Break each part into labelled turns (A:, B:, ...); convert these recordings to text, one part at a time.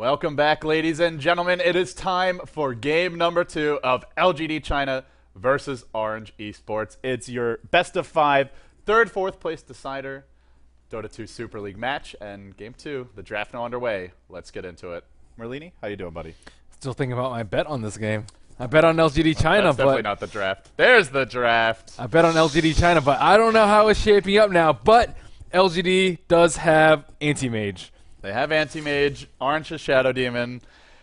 A: Welcome back, ladies and gentlemen. It is time for game number 2 of LGD China versus Orange Esports. It's your best of 5, third, fourth place decider, Dota 2 Super League match, and game 2, the draft now underway. Let's get into it. Merlini, how you doing, buddy?
B: Still thinking about my bet on this game. I bet on LGD China,
A: That's definitely
B: but
A: not the draft. There's the draft.
B: I bet on LGD China, but I don't know how it's shaping up now. But LGD does have Anti-Mage.
A: They have Anti-Mage, Orange is Shadow Demon.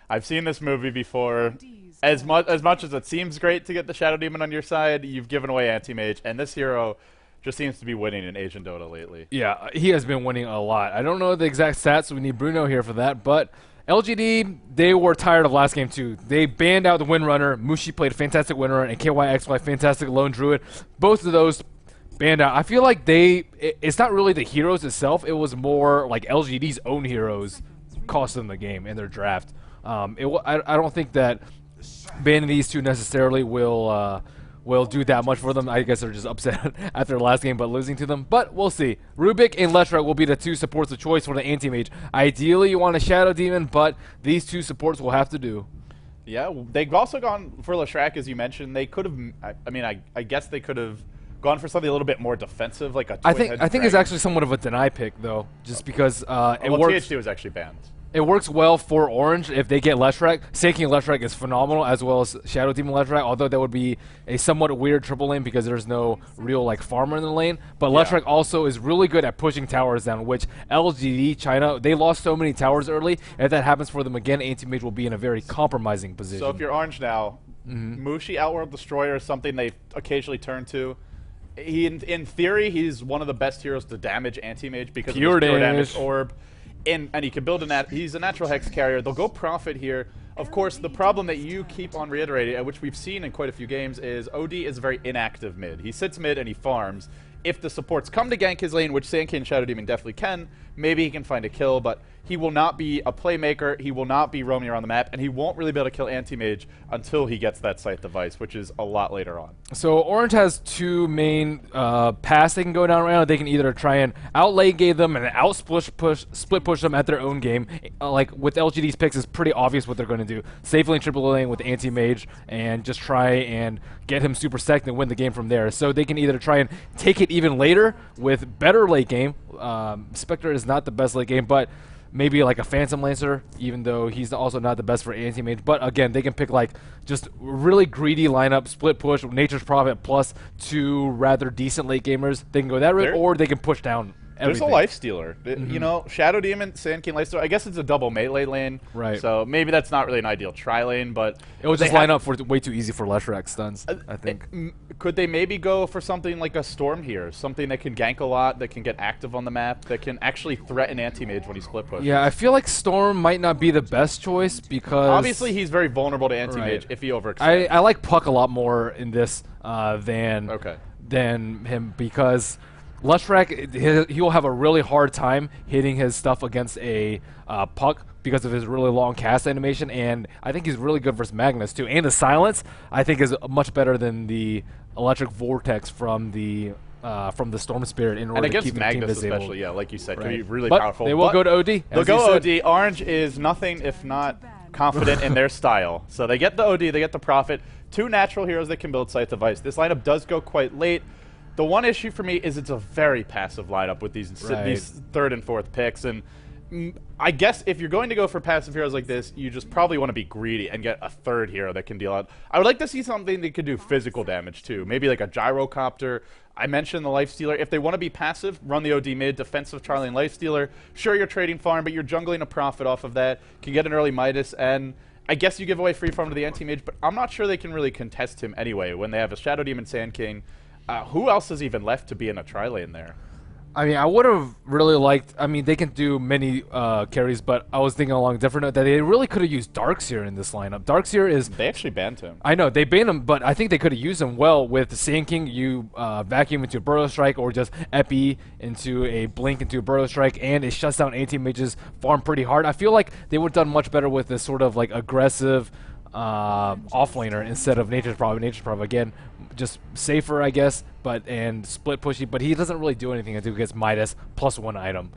A: I've seen this movie before. As much as it seems great to get the Shadow Demon on your side, you've given away Anti-Mage, and this hero just seems to be winning in Asian Dota lately.
B: Yeah, he has been winning a lot. I don't know the exact stats, so we need Bruno here for that, but LGD, they were tired of last game too. They banned out the Windrunner. Mushi played a fantastic Windrunner, and KYXY fantastic Lone Druid. Both of those banned out. I feel like it's not really the heroes itself. It was more like LGD's own heroes cost them the game in their draft. I don't think that banning these two necessarily will do that much for them. I guess they're just upset after the last game but losing to them. But we'll see. Rubik and Leshrac will be the two supports of choice for the Anti-Mage. Ideally, you want a Shadow Demon, but these two supports will have to do.
A: Yeah, they've also gone for Leshrac, as you mentioned. They could have, I guess they could have gone for something a little bit more defensive, like a
B: I think it's actually somewhat of a deny pick, though, just because it works.
A: THD was actually banned.
B: It works well for Orange if they get Leshrac. Sanking Leshrac is phenomenal, as well as Shadow Demon Leshrac, although that would be a somewhat weird triple lane because there's no real farmer in the lane. But Leshrac also is really good at pushing towers down, which LGD China, they lost so many towers early. If that happens for them again, Anti-Mage will be in a very compromising position.
A: So if you're Orange now, Mushi Outworld Destroyer is something they occasionally turn to. In theory, he's one of the best heroes to damage Anti-Mage because of his pure damage orb. And he can build he's a natural hex carrier. They'll go Prophet here. Of course, the problem that you keep on reiterating, and which we've seen in quite a few games, is OD is a very inactive mid. He sits mid and he farms. If the supports come to gank his lane, which Sandkin and Shadow Demon definitely can, maybe he can find a kill, but he will not be a playmaker, he will not be roaming around the map, and he won't really be able to kill Anti-Mage until he gets that Scythe device, which is a lot later on. So
B: Orange has two main paths they can go down right now. They can either try and out-late game them and split push them at their own game. Like with LGD's picks, it's pretty obvious what they're going to do. Safe lane, triple lane with Anti-Mage and just try and get him super second and win the game from there. So they can either try and take it even later with better late game. Spectre is not the best late game, but maybe like a Phantom Lancer, even though he's also not the best for Anti-Mage. But again, they can pick just really greedy lineup, split push, Nature's Prophet plus two rather decent late gamers. They can go that route, or they can push down everything.
A: There's a Life Stealer. You know, Shadow Demon, Sand King, Life Stealer. I guess it's a double melee lane.
B: Right.
A: So maybe that's not really an ideal tri-lane, but
B: it will just line up for way too easy for Leshrac stuns, I think.
A: Could they maybe go for something like a Storm here? Something that can gank a lot, that can get active on the map, that can actually threaten Anti-Mage when he split pushes?
B: Yeah, I feel like Storm might not be the best choice because
A: obviously he's very vulnerable to Anti-Mage if he overextends.
B: I like Puck a lot more in this than him because Leshrac, he will have a really hard time hitting his stuff against a Puck because of his really long cast animation, and I think he's really good versus Magnus too. And the silence, I think, is much better than the Electric Vortex from the Storm Spirit in order to keep the team disabled.
A: Especially, yeah, like you said, can be really
B: but
A: powerful.
B: They will go to OD.
A: They'll go OD. Orange is nothing if not confident in their style. So they get the OD, they get the Prophet, two natural heroes that can build Scythe device. This lineup does go quite late. The one issue for me is it's a very passive lineup with these third and fourth picks, and I guess if you're going to go for passive heroes like this, you just probably want to be greedy and get a third hero that can deal out. I would like to see something that could do physical damage too, maybe like a Gyrocopter. I mentioned the Life Stealer. If they want to be passive, run the OD mid, defensive Charlie and Life Stealer. Sure, you're trading farm, but you're jungling a Prophet off of that. Can get an early Midas, and I guess you give away free farm to the Anti-Mage, but I'm not sure they can really contest him anyway when they have a Shadow Demon Sand King. Who else is even left to be in a tri-lane there?
B: I mean, I would have really liked... I mean, they can do many carries, but I was thinking along a different note that they really could have used Darkseer in this lineup. Darkseer is...
A: They actually banned him.
B: I know, they banned him, but I think they could have used him well with the Sand King. You vacuum into a Burrow Strike or just Epi into a Blink into a Burrow Strike, and it shuts down Anti-Mage's farm pretty hard. I feel like they would have done much better with this sort of aggressive offlaner instead of Nature's Prophet. Nature's Prophet, again, just safer, I guess, and split pushy, but he doesn't really do anything until he gets Midas plus one item.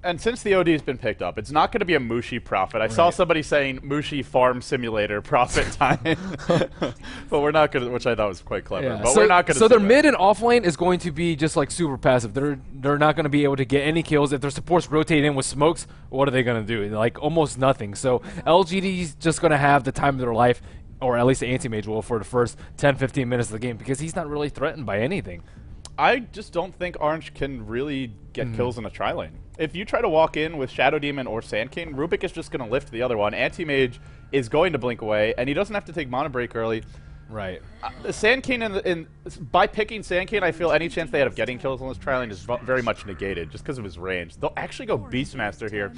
A: And since the OD's been picked up, it's not going to be a Mushi profit. I saw somebody saying Mushi Farm Simulator profit time, but we're not going to, which I thought was quite clever.
B: Yeah.
A: But we're not going to.
B: So their mid and off lane is going to be just like super passive. They're not going to be able to get any kills if their supports rotate in with smokes. What are they going to do? Like almost nothing. So LGD's just going to have the time of their life, or at least the Anti-Mage will, for the first 10-15 minutes of the game because he's not really threatened by anything.
A: I just don't think Orange can really get kills in a tri-lane. If you try to walk in with Shadow Demon or Sand King, Rubik is just going to lift the other one. Anti-Mage is going to blink away, and he doesn't have to take Mana Break early.
B: Right.
A: Sand King, by picking Sand King, I feel any chance they had of getting kills on this tri-lane is very much negated just because of his range. They'll actually go Beastmaster here.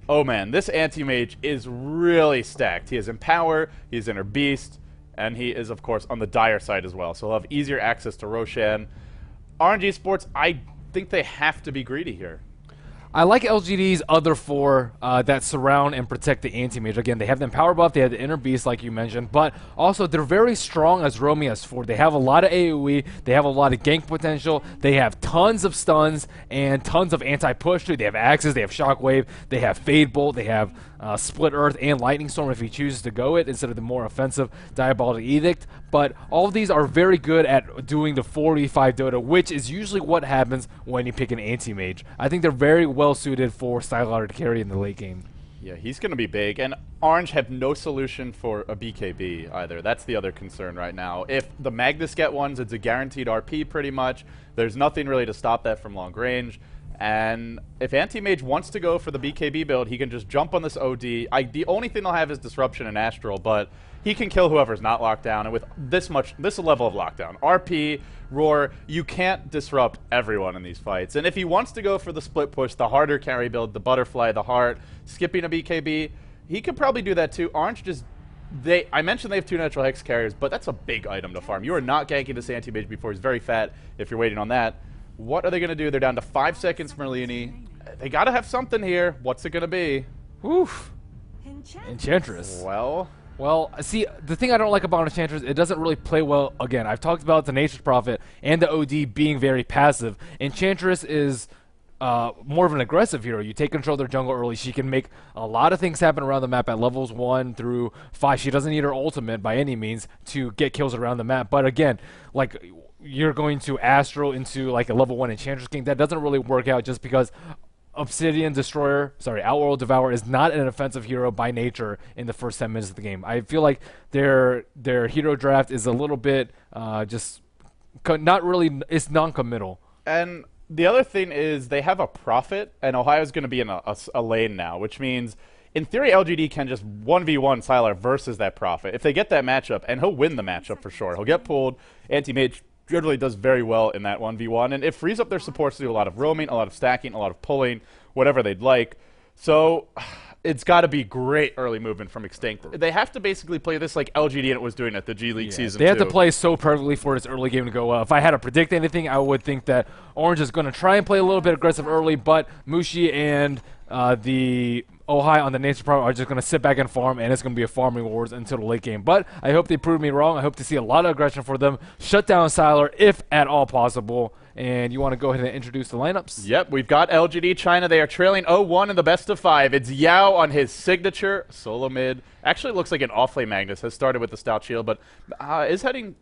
A: Oh man, this Anti-Mage is really stacked. He is Empower, he's Inner Beast, and he is, of course, on the Dire side as well. So he'll have easier access to Roshan. RNG Sports, I think they have to be greedy here.
B: I like LGD's other four that surround and protect the Anti-Mage. Again, they have the Power Buff, they have the Inner Beast like you mentioned, but also they're very strong as Romy S4. They have a lot of AoE, they have a lot of gank potential, they have tons of stuns and tons of anti-push too. They have Axes, they have Shockwave, they have Fade Bolt, they have Split Earth and Lightning Storm if he chooses to go it instead of the more offensive Diabolic Edict. But all of these are very good at doing the 4v5 Dota, which is usually what happens when you pick an Anti-Mage. I think they're very well suited for Stylar to carry in the late game.
A: Yeah, he's going to be big, and Orange have no solution for a BKB either. That's the other concern right now. If the Magnus get ones, it's a guaranteed RP pretty much. There's nothing really to stop that from long range. And if Anti-Mage wants to go for the BKB build, he can just jump on this OD. The only thing they'll have is Disruption and Astral, but he can kill whoever's not locked down. And with this level of lockdown, RP, Roar, you can't disrupt everyone in these fights. And if he wants to go for the split push, the harder carry build, the Butterfly, the Heart, skipping a BKB, he could probably do that too. Orange just... I mentioned they have 2 natural Hex carriers, but that's a big item to farm. You are not ganking this Anti-Mage before he's very fat if you're waiting on that. What are they going to do? They're down to 5 seconds for Merlini. They got to have something here. What's it going to be?
B: Oof. Enchantress. Well, see, the thing I don't like about Enchantress, it doesn't really play well. Again, I've talked about the Nature's Prophet and the OD being very passive. Enchantress is more of an aggressive hero. You take control of their jungle early. She can make a lot of things happen around the map at levels 1 through 5. She doesn't need her ultimate by any means to get kills around the map. But again, like... you're going to Astral into like a level 1 Enchantress King. That doesn't really work out just because Outworld Devourer is not an offensive hero by nature in the first 10 minutes of the game. I feel like their hero draft is a little bit not really, it's non-committal.
A: And the other thing is they have a Prophet, and Ohio's going to be in a lane now, which means in theory LGD can just 1v1 Sylar versus that Prophet. If they get that matchup, and he'll win the matchup for sure. He'll get pulled. Anti-Mage generally does very well in that 1v1, and it frees up their supports to do a lot of roaming, a lot of stacking, a lot of pulling, whatever they'd like. So it's got to be great early movement from Extinct. They have to basically play this like LGD was doing at the G League Season 2.
B: They have to play so perfectly for this early game to go well. If I had to predict anything, I would think that Orange is going to try and play a little bit aggressive early, but Mushi and the Ohio on the Nature Pro are just going to sit back and farm, and it's going to be a farming wars until the late game. But I hope they prove me wrong. I hope to see a lot of aggression for them. Shut down Sylar if at all possible. And you want to go ahead and introduce the lineups?
A: Yep, we've got LGD China. They are trailing 0-1 in the best of 5. It's Yao on his signature solo mid. Actually looks like an off-lane Magnus. Has started with the Stout Shield, but is heading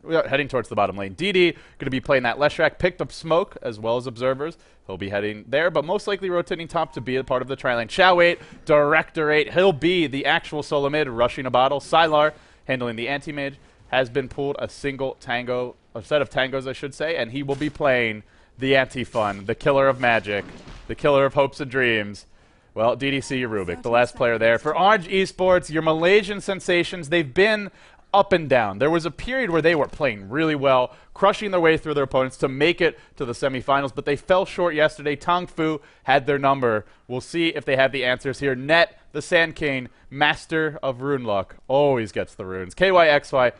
A: towards the bottom lane. DD going to be playing that Leshrac. Picked up Smoke as well as Observers. He'll be heading there, but most likely rotating top to be a part of the tri-lane. Chao8, Directorate. He'll be the actual solo mid, rushing a bottle. Sylar handling the Anti-Mage. Has been pulled a set of tangos, I should say, and he will be playing the Anti-Fun, the killer of magic, the killer of hopes and dreams. Well, DDC Rubik, the last player there. For Orange Esports, your Malaysian sensations, they've been up and down. There was a period where they were playing really well, crushing their way through their opponents to make it to the semifinals, but they fell short yesterday. Tong Fu had their number. We'll see if they have the answers here. Net, the Sand King, master of rune luck, always gets the runes. KYXY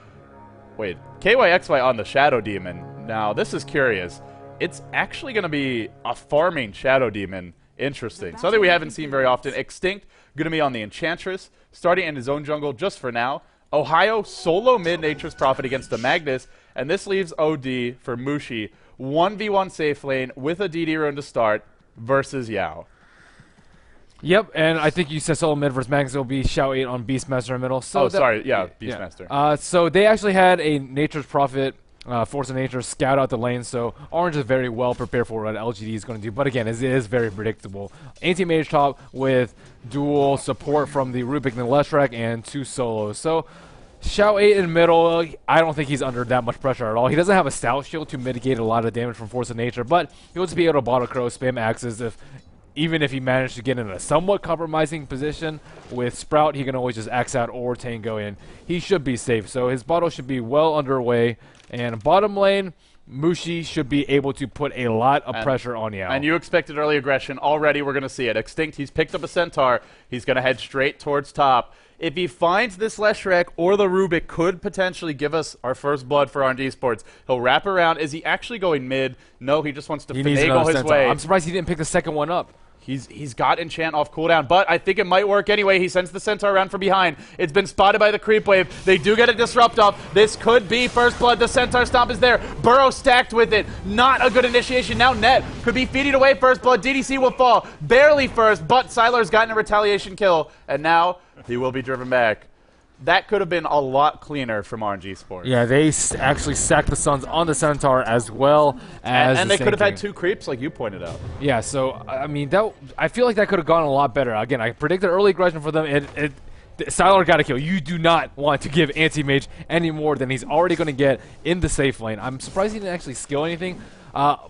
A: on the Shadow Demon. Now, this is curious. It's actually going to be a farming Shadow Demon. Interesting. Something we haven't seen very often. Extinct going to be on the Enchantress, starting in his own jungle just for now. Ohio solo mid Nature's Prophet against the Magnus, and this leaves OD for Mushi. 1v1 safe lane with a DD rune to start versus Yao.
B: Yep, and I think you said solo mid versus Magnus will be Shout 8 on Beastmaster in middle. So
A: Beastmaster.
B: So they actually had a Nature's Prophet, Force of Nature scout out the lane, so Orange is very well prepared for what LGD is going to do. But again, it is very predictable. Anti-Mage top with dual support from the Rubik and the Leshrac and 2 solos. So Shout 8 in middle, I don't think he's under that much pressure at all. He doesn't have a Stout Shield to mitigate a lot of damage from Force of Nature, but he'll just be able to Bottle Crow, spam axes even if he managed to get in a somewhat compromising position with Sprout, he can always just axe out or tango in. He should be safe, so his bottle should be well underway. And bottom lane, Mushi should be able to put a lot of pressure on Yao.
A: And you expected early aggression. Already we're going to see it. Extinct, he's picked up a Centaur. He's going to head straight towards top. If he finds this Leshrac or the Rubik could potentially give us our first blood for RNG Sports, he'll wrap around. Is he actually going mid? No, he just wants to finagle his way.
B: I'm surprised he didn't pick the second one up.
A: He's got Enchant off cooldown, but I think it might work anyway. He sends the Centaur around from behind. It's been spotted by the creep wave. They do get a disrupt off. This could be first blood. The Centaur stomp is there. Burrow stacked with it. Not a good initiation. Now Net could be feeding away first blood. DDC will fall. Barely first, but Sylar's gotten a retaliation kill, and now he will be driven back. That could have been a lot cleaner from RNG Sports.
B: Yeah, they actually sacked the Suns on the Centaur as well as
A: and they could have had 2 creeps, like you pointed out.
B: Yeah, so, I mean, I feel like that could have gone a lot better. Again, I predicted early aggression for them. Sylar got a kill. You do not want to give Anti-Mage any more than he's already going to get in the safe lane. I'm surprised he didn't actually skill anything.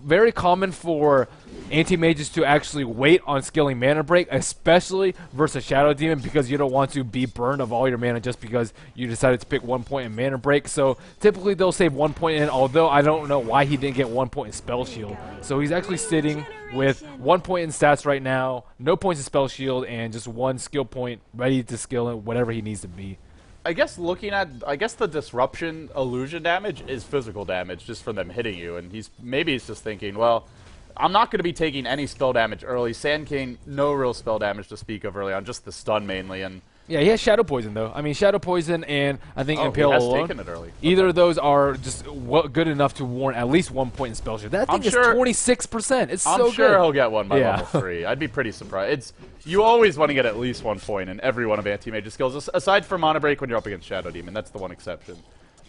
B: Very common for Anti-Mages to actually wait on skilling Mana Break, especially versus Shadow Demon, because you don't want to be burned of all your mana just because you decided to pick 1 point in Mana Break. So typically they'll save 1 point in, although I don't know why he didn't get 1 point in Spell Shield. So he's actually sitting with 1 point in stats right now, no points in Spell Shield, and just 1 skill point ready to skill whatever he needs to be.
A: I guess the disruption illusion damage is physical damage just from them hitting you, and maybe he's just thinking, well, I'm not going to be taking any spell damage early. Sand King, no real spell damage to speak of early on, just the stun mainly. And
B: yeah, he has Shadow Poison though. I mean, Shadow Poison and I think Impale
A: he has
B: alone.
A: taken it early.
B: Either of those are just good enough to warrant at least 1 point in Spell Shield. That thing is 26%. It's so good.
A: I'm sure he'll get one by level 3. I'd be pretty surprised. You always want to get at least 1 point in every one of Anti-Mage's skills, aside from Mana Break when you're up against Shadow Demon. That's the one exception.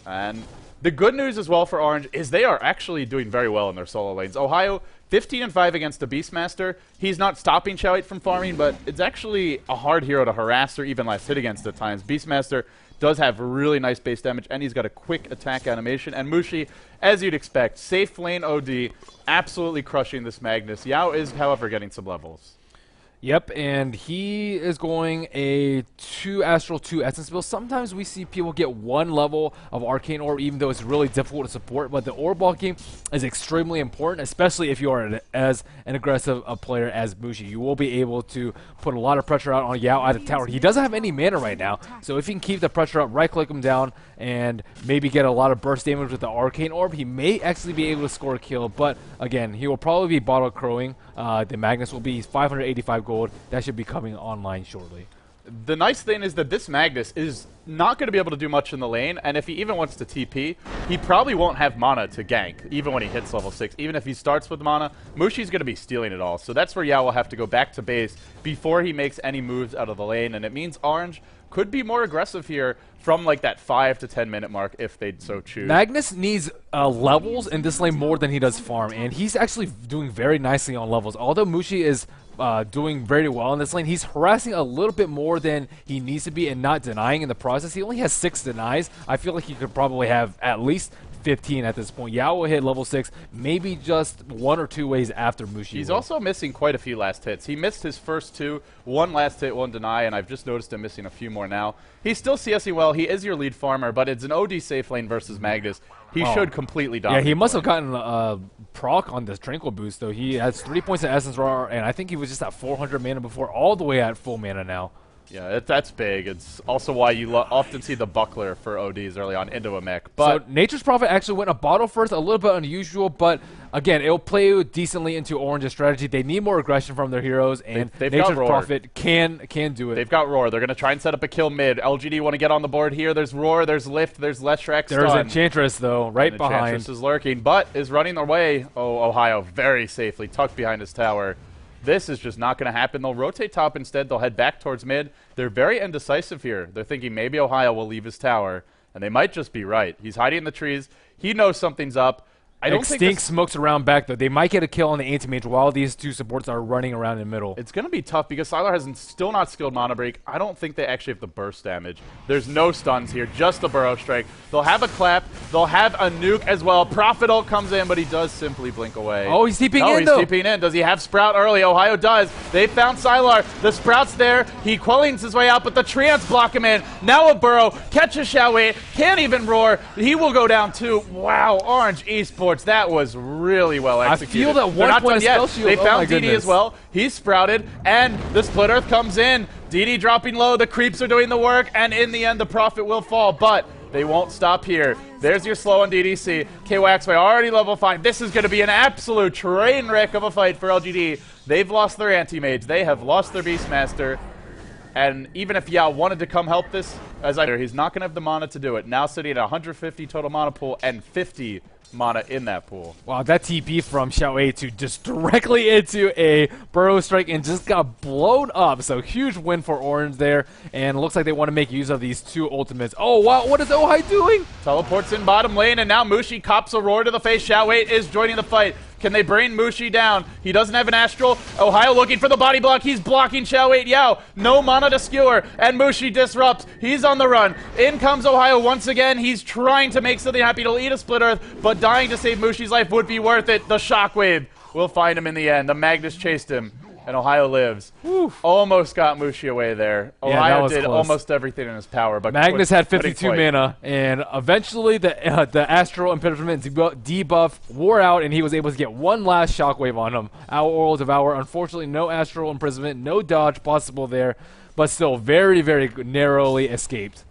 A: And the good news as well for Orange is they are actually doing very well in their solo lanes. Ohio, 15-5 against the Beastmaster. He's not stopping Shout 8 from farming, but it's actually a hard hero to harass or even last hit against at times. Beastmaster does have really nice base damage, and he's got a quick attack animation. And Mushi, as you'd expect, safe lane OD, absolutely crushing this Magnus. Yao is, however, getting some levels.
B: Yep, and he is going a 2 Astral, 2 Essence build. Sometimes we see people get 1 level of Arcane Orb, even though it's really difficult to support. But the Orb walking is extremely important, especially if you are as an aggressive a player as Mushi. You will be able to put a lot of pressure out on Yao out of tower. He doesn't have any mana right now, so if he can keep the pressure up, right-click him down, and maybe get a lot of burst damage with the Arcane Orb, he may actually be able to score a kill. But again, he will probably be bottle crowing. The Magnus will be 585 gold. That should be coming online shortly.
A: The nice thing is that this Magnus is not going to be able to do much in the lane, and if he even wants to TP, he probably won't have mana to gank, even when he hits level 6. Even if he starts with mana, Mushi's going to be stealing it all. So that's where Yao will have to go back to base before he makes any moves out of the lane, and it means Orange could be more aggressive here from like that 5 to 10 minute mark if they'd so choose.
B: Magnus needs levels in this lane more than he does farm, and he's actually doing very nicely on levels. Although Mushi is doing very well in this lane, he's harassing a little bit more than he needs to be and not denying in the process. He only has 6 denies. I feel like he could probably have at least 15 at this point. Yao will hit level 6, maybe just 1 or 2 ways after Mushi.
A: He's also missing quite a few last hits. He missed his first 2, 1 last hit, 1 deny, and I've just noticed him missing a few more now. He's still CSing well. He is your lead farmer, but it's an OD safe lane versus Magnus. He should completely dominate.
B: Yeah, he must have gotten proc on this Tranquil boost, though. He has 3 points in Essence Roar, and I think he was just at 400 mana before, all the way at full mana now.
A: Yeah, that's big. It's also why you often see the buckler for ODs early on into a mech. But
B: so Nature's Prophet actually went a bottle first, a little bit unusual, but again, it'll play decently into Orange's strategy. They need more aggression from their heroes, and Nature's Prophet can do it.
A: They've got Roar. They're going to try and set up a kill mid. LGD want to get on the board here. There's Roar, there's Lift, there's Leshrac stun.
B: There's Enchantress, though, right behind.
A: Enchantress is lurking, but is running their way. Oh, Ohio very safely tucked behind his tower. This is just not going to happen. They'll rotate top instead. They'll head back towards mid. They're very indecisive here. They're thinking maybe Ohio will leave his tower, and they might just be right. He's hiding in the trees. He knows something's up. I don't think
B: Extinct smokes around back, though. They might get a kill on the Anti-Mage while these two supports are running around in the middle.
A: It's going to be tough because Sylar has still not skilled Mana Break. I don't think they actually have the burst damage. There's no stuns here, just a Burrow Strike. They'll have a clap. They'll have a nuke as well. Prophet ult comes in, but he does simply blink away.
B: Oh, he's TPing in,
A: though.
B: though.
A: He's TPing in. Does he have Sprout early? Ohio does. They found Sylar. The Sprout's there. He quillings his way out, but the Treants block him in. Now a Burrow. Catches Xiaowei. Can't even roar. He will go down too. Wow, Orange Esports. That was really well executed.
B: I feel that one point of spell shield.
A: They found DD as well. He's sprouted, and the Split Earth comes in. DD dropping low. The creeps are doing the work, and in the end, the Prophet will fall, but they won't stop here. There's your slow on DDC. KYXY already level 5. This is going to be an absolute train wreck of a fight for LGD. They've lost their Anti-Mage. They have lost their Beastmaster. And even if Yao wanted to come help this, he's not going to have the mana to do it. Now sitting at 150 total mana pool and 50 mana in that pool.
B: Wow, that TP from Xiaowei to just directly into a Burrow Strike and just got blown up. So huge win for Orange there, and it looks like they want to make use of these two ultimates. Oh wow, what is Ohai doing?
A: Teleports in bottom lane, and now Mushi cops a roar to the face. Xiaowei is joining the fight. Can they bring Mushi down? He doesn't have an Astral. Ohio looking for the body block. He's blocking Xiaowei Yao. No mana to skewer, and Mushi disrupts. He's on the run. In comes Ohio once again. He's trying to make something happy. He'll eat a Split Earth, but dying to save Mushi's life would be worth it. The Shockwave will find him in the end. The Magnus chased him, and Ohio lives. Oof. Almost got Mushi away there. Ohio did close. Almost everything in his power, but
B: Magnus had 52 mana, and eventually the Astral Imprisonment debuff wore out, and he was able to get one last Shockwave on him. Our Oral Devour. Unfortunately, no Astral Imprisonment, no dodge possible there, but still very, very narrowly escaped.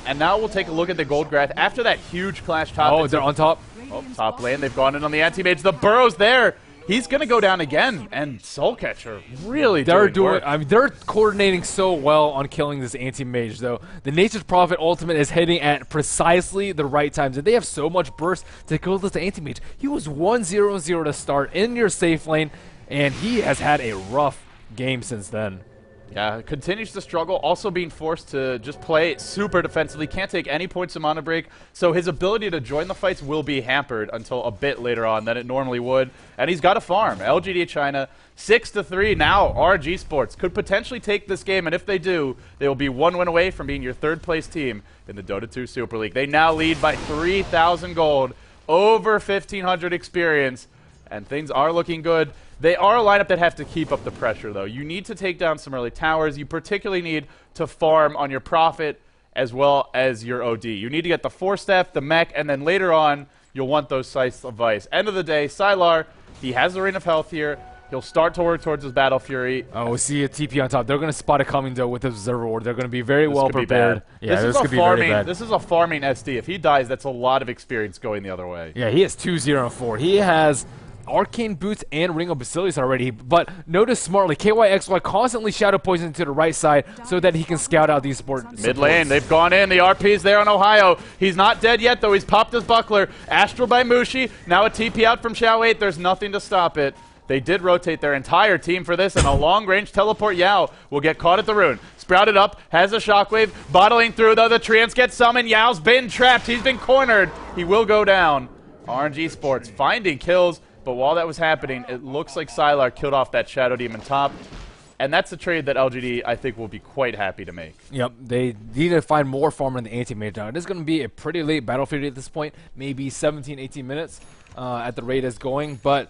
A: And now we'll take a look at the Gold Grath after that huge clash top.
B: Oh, they're on top.
A: Oh, top lane. They've gone in on the Anti-Mage. The Burrow's there. He's going to go down again, and Soulcatcher really doing work.
B: I mean, they're coordinating so well on killing this Anti-Mage, though. The Nature's Prophet ultimate is hitting at precisely the right times, and they have so much burst to kill this Anti-Mage. He was 1-0-0 to start in your safe lane, and he has had a rough game since then.
A: Yeah, continues to struggle, also being forced to just play super defensively, can't take any points of mana break, so his ability to join the fights will be hampered until a bit later on than it normally would, and he's got to farm. LGD China, 6-3 now. RG Sports could potentially take this game, and if they do, they will be one win away from being your third-place team in the Dota 2 Super League. They now lead by 3,000 gold, over 1,500 experience, and things are looking good. They are a lineup that have to keep up the pressure, though. You need to take down some early towers. You particularly need to farm on your Prophet as well as your OD. You need to get the 4-step, the mech, and then later on, you'll want those Scythes of Vice. End of the day, Sylar, he has a Ring of Health here. He'll start to work towards his Battle Fury.
B: Oh, we see a TP on top. They're going to spot it coming, though, with the Observer Ward. They're going to be very well prepared.
A: Yeah, this could be very bad. This is a farming SD. If he dies, that's a lot of experience going the other way.
B: Yeah, he has 2-0-4. He has Arcane Boots and Ring of Basilius already, but notice smartly, KYXY constantly Shadow Poison to the right side so that he can scout out these supports.
A: Mid lane, they've gone in. The RP's there on Ohio. He's not dead yet, though. He's popped his buckler. Astral by Mushi. Now a TP out from Xiaowei. There's nothing to stop it. They did rotate their entire team for this, and a long-range teleport Yao will get caught at the rune. Sprouted up, has a Shockwave, bottling through, though. The Treants get summoned. Yao's been trapped. He's been cornered. He will go down. RNG Sports finding kills. But while that was happening, it looks like Sylar killed off that Shadow Demon top. And that's a trade that LGD, I think, will be quite happy to make.
B: Yep, they need to find more farmer in the Anti-Mage now. It is going to be a pretty late battlefield at this point, maybe 17, 18 minutes at the rate it's going. But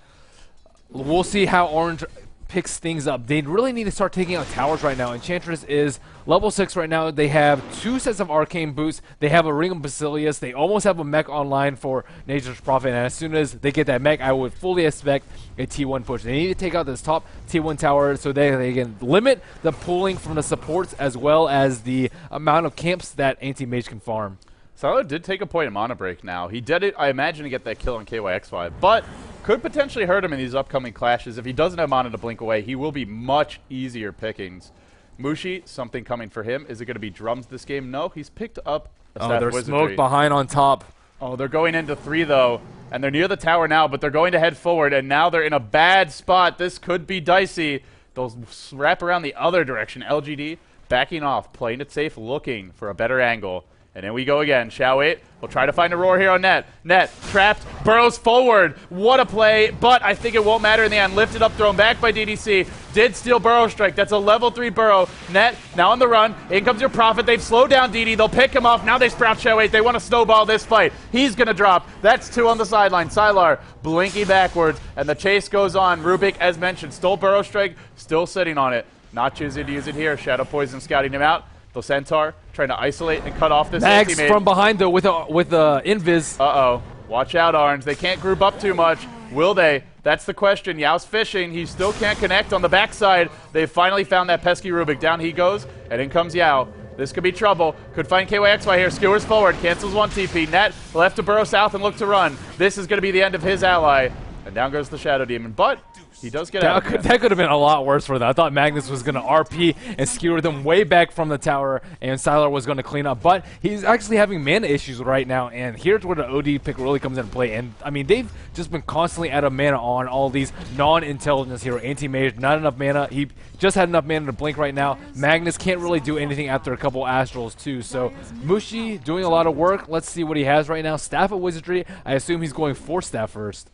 B: we'll see how Orange picks things up. They really need to start taking out towers right now. Enchantress is level 6 right now. They have 2 sets of Arcane Boots. They have a Ring of Basilius. They almost have a mech online for Nature's Prophet. And as soon as they get that mech, I would fully expect a T1 push. They need to take out this top T1 tower so they can limit the pulling from the supports as well as the amount of camps that Anti-Mage can farm.
A: Sylar did take a point of mana break now. He did it, I imagine, to get that kill on KYXY, but could potentially hurt him in these upcoming clashes. If he doesn't have mana to blink away, he will be much easier pickings. Mushi, something coming for him. Is it going to be drums this game? No, he's picked up a Staff of
B: they're
A: Wizardry.
B: smoked behind on top.
A: Oh, they're going into 3, though. And they're near the tower now, but they're going to head forward. And now they're in a bad spot. This could be dicey. They'll wrap around the other direction. LGD backing off, playing it safe, looking for a better angle. And in we go again. Shao8 will try to find a roar here on Net. Net trapped, burrows forward. What a play, but I think it won't matter in the end. Lifted up, thrown back by DDC. Did steal Burrow Strike. That's a level 3 Burrow. Net now on the run. In comes your Prophet. They've slowed down DD. They'll pick him off. Now they sprout Shao8. They want to snowball this fight. He's going to drop. That's 2 on the sideline. Sylar blinking backwards, and the chase goes on. Rubik, as mentioned, stole Burrow Strike. Still sitting on it. Not choosing to use it here. Shadow Poison scouting him out. The Centaur trying to isolate and cut off this
B: Mags from behind, though, with Invis.
A: Uh-oh. Watch out, Orange. They can't group up too much. Will they? That's the question. Yao's fishing. He still can't connect on the backside. They've finally found that pesky Rubik. Down he goes, and in comes Yao. This could be trouble. Could find KYXY here. Skewers forward. Cancels 1 TP. Net left to burrow south and look to run. This is going to be the end of his ally. And down goes the Shadow Demon. But he does get out.
B: That could have been a lot worse for them. I thought Magnus was going to RP and skewer them way back from the tower, and Sylar was going to clean up. But he's actually having mana issues right now, and here's where the OD pick really comes into play. And, I mean, they've just been constantly out of mana on all these non-intelligence hero. Anti-Mage, not enough mana. He just had enough mana to blink right now. Magnus can't really do anything after a couple Astrals, too. So, Mushi doing a lot of work. Let's see what he has right now. Staff of Wizardry. I assume he's going 4 staff first.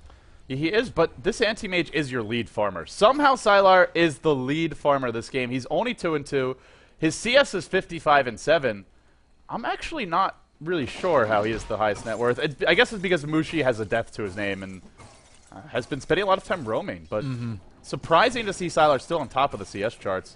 A: He is, but this Anti-Mage is your lead farmer. Somehow Sylar is the lead farmer this game. He's only 2-2. His CS is 55-7. I'm actually not really sure how he is the highest net worth. I guess it's because Mushi has a death to his name and has been spending a lot of time roaming. But surprising to see Sylar still on top of the CS charts.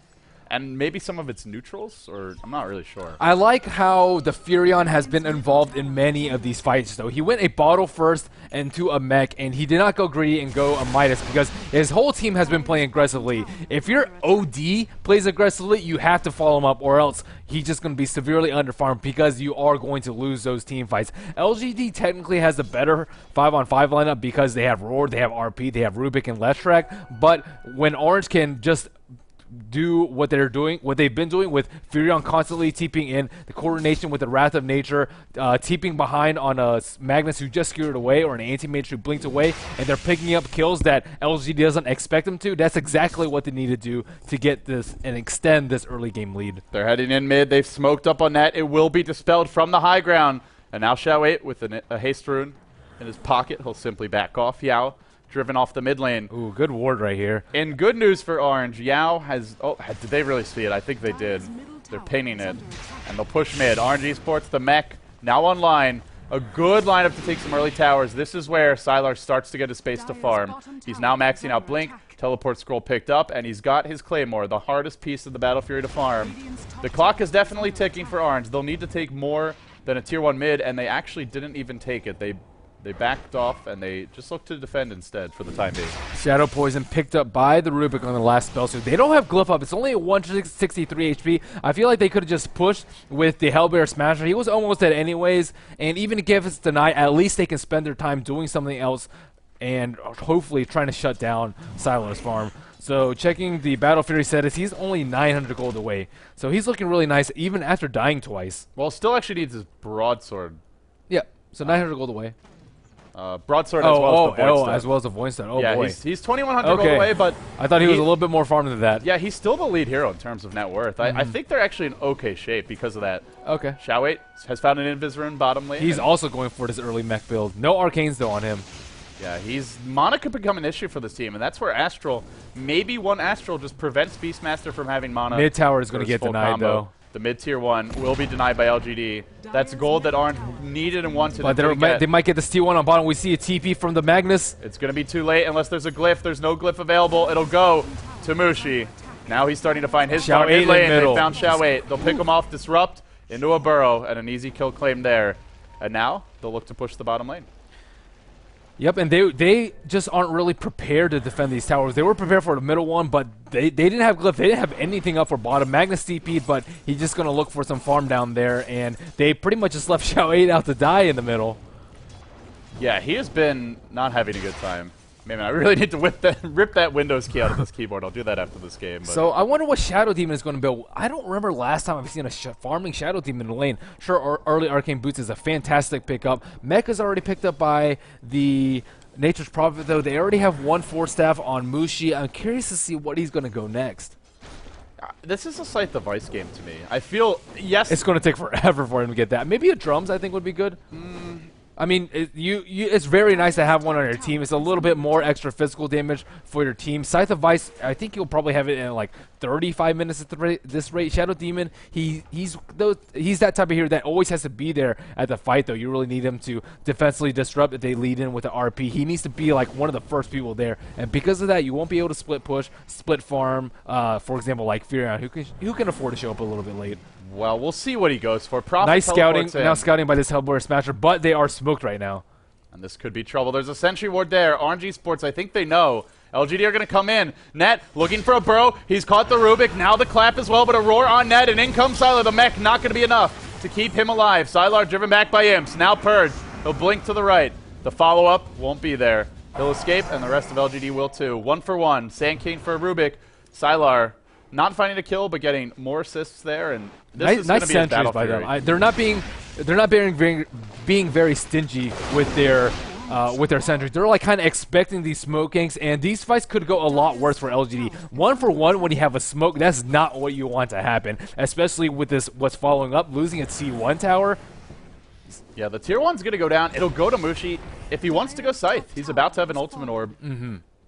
A: And maybe some of its neutrals, or I'm not really sure.
B: I like how the Furion has been involved in many of these fights, though. He went a bottle first into a mech, and he did not go greedy and go a Midas because his whole team has been playing aggressively. If your OD plays aggressively, you have to follow him up, or else he's just going to be severely underfarmed because you are going to lose those team fights. LGD technically has a better 5-on-5 lineup because they have Roar, they have RP, they have Rubik and Leshrac, but when Orange can just do what they're doing, what they've been doing with Furion constantly TPing in, the coordination with the Wrath of Nature, TPing behind on a Magnus who just skewered away or an Anti-Mage who blinked away, and they're picking up kills that LG doesn't expect them to. That's exactly what they need to do to get this and extend this early game lead.
A: They're heading in mid. They've smoked up on that. It will be dispelled from the high ground. And now Shao8 with a haste rune in his pocket. He'll simply back off. Yao driven off the mid lane.
B: Ooh, good ward right here.
A: And good news for Orange. Yao has... Oh, did they really see it? I think they did. They're pinning it. And they'll push mid. Orange Esports, the mech, now online. A good lineup to take some early towers. This is where Sylar starts to get his space to farm. He's now maxing out Blink. Teleport scroll picked up, and he's got his Claymore, the hardest piece of the Battle Fury to farm. The clock is definitely ticking for Orange. They'll need to take more than a tier 1 mid, and they actually didn't even take it. They backed off, and they just looked to defend instead for the time being.
B: Shadow Poison picked up by the Rubik on the last spell, so they don't have Glyph up. It's only 163 HP. I feel like they could have just pushed with the Hellbear Smasher. He was almost dead anyways, and even if it's denied, at least they can spend their time doing something else and hopefully trying to shut down Sylar's farm. So checking the Battle Fury status, he's only 900 gold away. So he's looking really nice even after dying twice.
A: Well, still actually needs his broadsword.
B: Yeah, so 900 gold away.
A: Broadsword as well as the Void Stone.
B: As well as the Void Stone. Oh,
A: yeah,
B: boy.
A: He's 2,100 gold away, but...
B: I thought he was a little bit more farmed than that.
A: Yeah, he's still the lead hero in terms of net worth. I think they're actually in okay shape because of that.
B: Okay.
A: Shao8 has found an Invis rune bottom lane.
B: He's also going for this early mech build. No Arcanes, though, on him.
A: Yeah, mana could become an issue for this team, and that's where Astral, maybe one Astral just prevents Beastmaster from having mana.
B: Mid tower is going to get denied, though.
A: The mid tier 1 will be denied by LGD. That's gold that Orange needed and wanted.
B: But they might get the steal 1 on bottom. We see a TP from the Magnus.
A: It's going to be too late unless there's a glyph. There's no glyph available. It'll go to Mushi. Now he's starting to find his farm mid lane. They found Shao8. They'll pick him off, disrupt into a burrow, and an easy kill claim there. And now they'll look to push the bottom lane.
B: Yep, and they just aren't really prepared to defend these towers. They were prepared for the middle one, but they didn't have glyph. They didn't have anything up for bottom. Magnus TP'd, but he's just going to look for some farm down there, and they pretty much just left Shao8 out to die in the middle.
A: Yeah, he has been not having a good time. Man, I really need to rip that Windows key out of this keyboard. I'll do that after this game. But.
B: So I wonder what Shadow Demon is going to build. I don't remember last time I've seen a farming Shadow Demon in the lane. Sure, early Arcane Boots is a fantastic pickup. Mech is already picked up by the Nature's Prophet, though. They already have 1 Force Staff on Mushi. I'm curious to see what he's going to go next.
A: This is a Scythe of Ice game to me. I feel, yes.
B: It's going to take forever for him to get that. Maybe a Drums, I think, would be good. I mean, it's very nice to have one on your team. It's a little bit more extra physical damage for your team. Scythe of Ice, I think you'll probably have it in like 35 minutes at this rate. Shadow Demon, he's that type of hero that always has to be there at the fight, though. You really need him to defensively disrupt if they lead in with the RP. He needs to be like one of the first people there, and because of that, you won't be able to split push, split farm. For example, like Furion, who can afford to show up a little bit late.
A: Well, we'll see what he goes for. Prophet
B: nice scouting.
A: In.
B: Now scouting by this Hellboy Smasher, but they are smoked right now.
A: And this could be trouble. There's a Sentry Ward there. RNG Sports, I think they know. LGD are going to come in. Net looking for a burrow. He's caught the Rubik. Now the clap as well, but a roar on Net. And in comes Sylar. The mech not going to be enough to keep him alive. Sylar driven back by Imps. Now Purge. He'll blink to the right. The follow-up won't be there. He'll escape, and the rest of LGD will too. 1 for 1. Sand King for a Rubik. Sylar not finding a kill, but getting more assists there, and this is going to be a battle by them.
B: They're not being very stingy with their sentries. They're like kind of expecting these smoke ganks, and these fights could go a lot worse for LGD. 1 for 1 when you have a smoke, that's not what you want to happen, especially with this what's following up, losing its C1 tower.
A: Yeah, the tier 1's going to go down. It'll go to Mushi. If he wants to go Scythe, he's about to have an ultimate orb.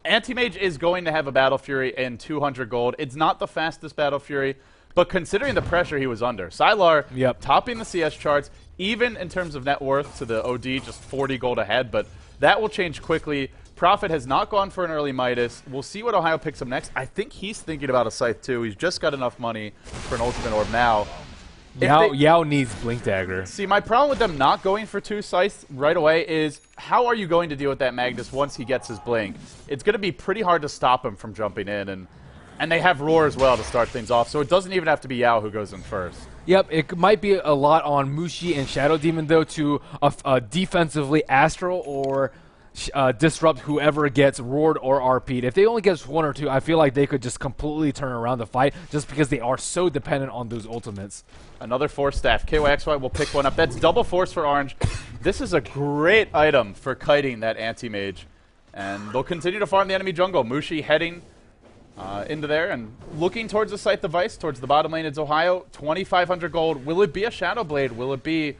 A: Anti-Mage is going to have a Battle Fury and 200 gold. It's not the fastest Battle Fury, but considering the pressure he was under, Sylar topping the CS charts, even in terms of net worth to the OD, just 40 gold ahead, but that will change quickly. Prophet has not gone for an early Midas. We'll see what Ohio picks up next. I think he's thinking about a Scythe too. He's just got enough money for an ultimate orb now.
B: Yao needs Blink Dagger.
A: See, my problem with them not going for 2 Scythes right away is how are you going to deal with that Magnus once he gets his Blink? It's going to be pretty hard to stop him from jumping in, and they have Roar as well to start things off, so it doesn't even have to be Yao who goes in first.
B: Yep, it might be a lot on Mushi and Shadow Demon, though, to defensively Astral or disrupt whoever gets roared or RP'd. If they only get 1 or 2, I feel like they could just completely turn around the fight just because they are so dependent on those ultimates.
A: Another Force Staff. KYXY will pick one up. That's double Force for Orange. This is a great item for kiting that Anti-Mage. And they'll continue to farm the enemy jungle. Mushi heading into there and looking towards the Scythe device, towards the bottom lane. It's Ohio. 2,500 gold. Will it be a Shadow Blade? Will it be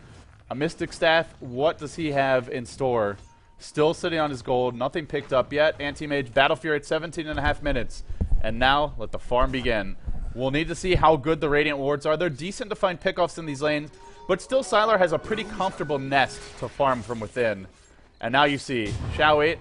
A: a Mystic Staff? What does he have in store? Still sitting on his gold. Nothing picked up yet. Anti-Mage, Battle Fury at 17.5 minutes. And now, let the farm begin. We'll need to see how good the Radiant Wards are. They're decent to find pickoffs in these lanes, but still Sylar has a pretty comfortable nest to farm from within. And now you see Shao 8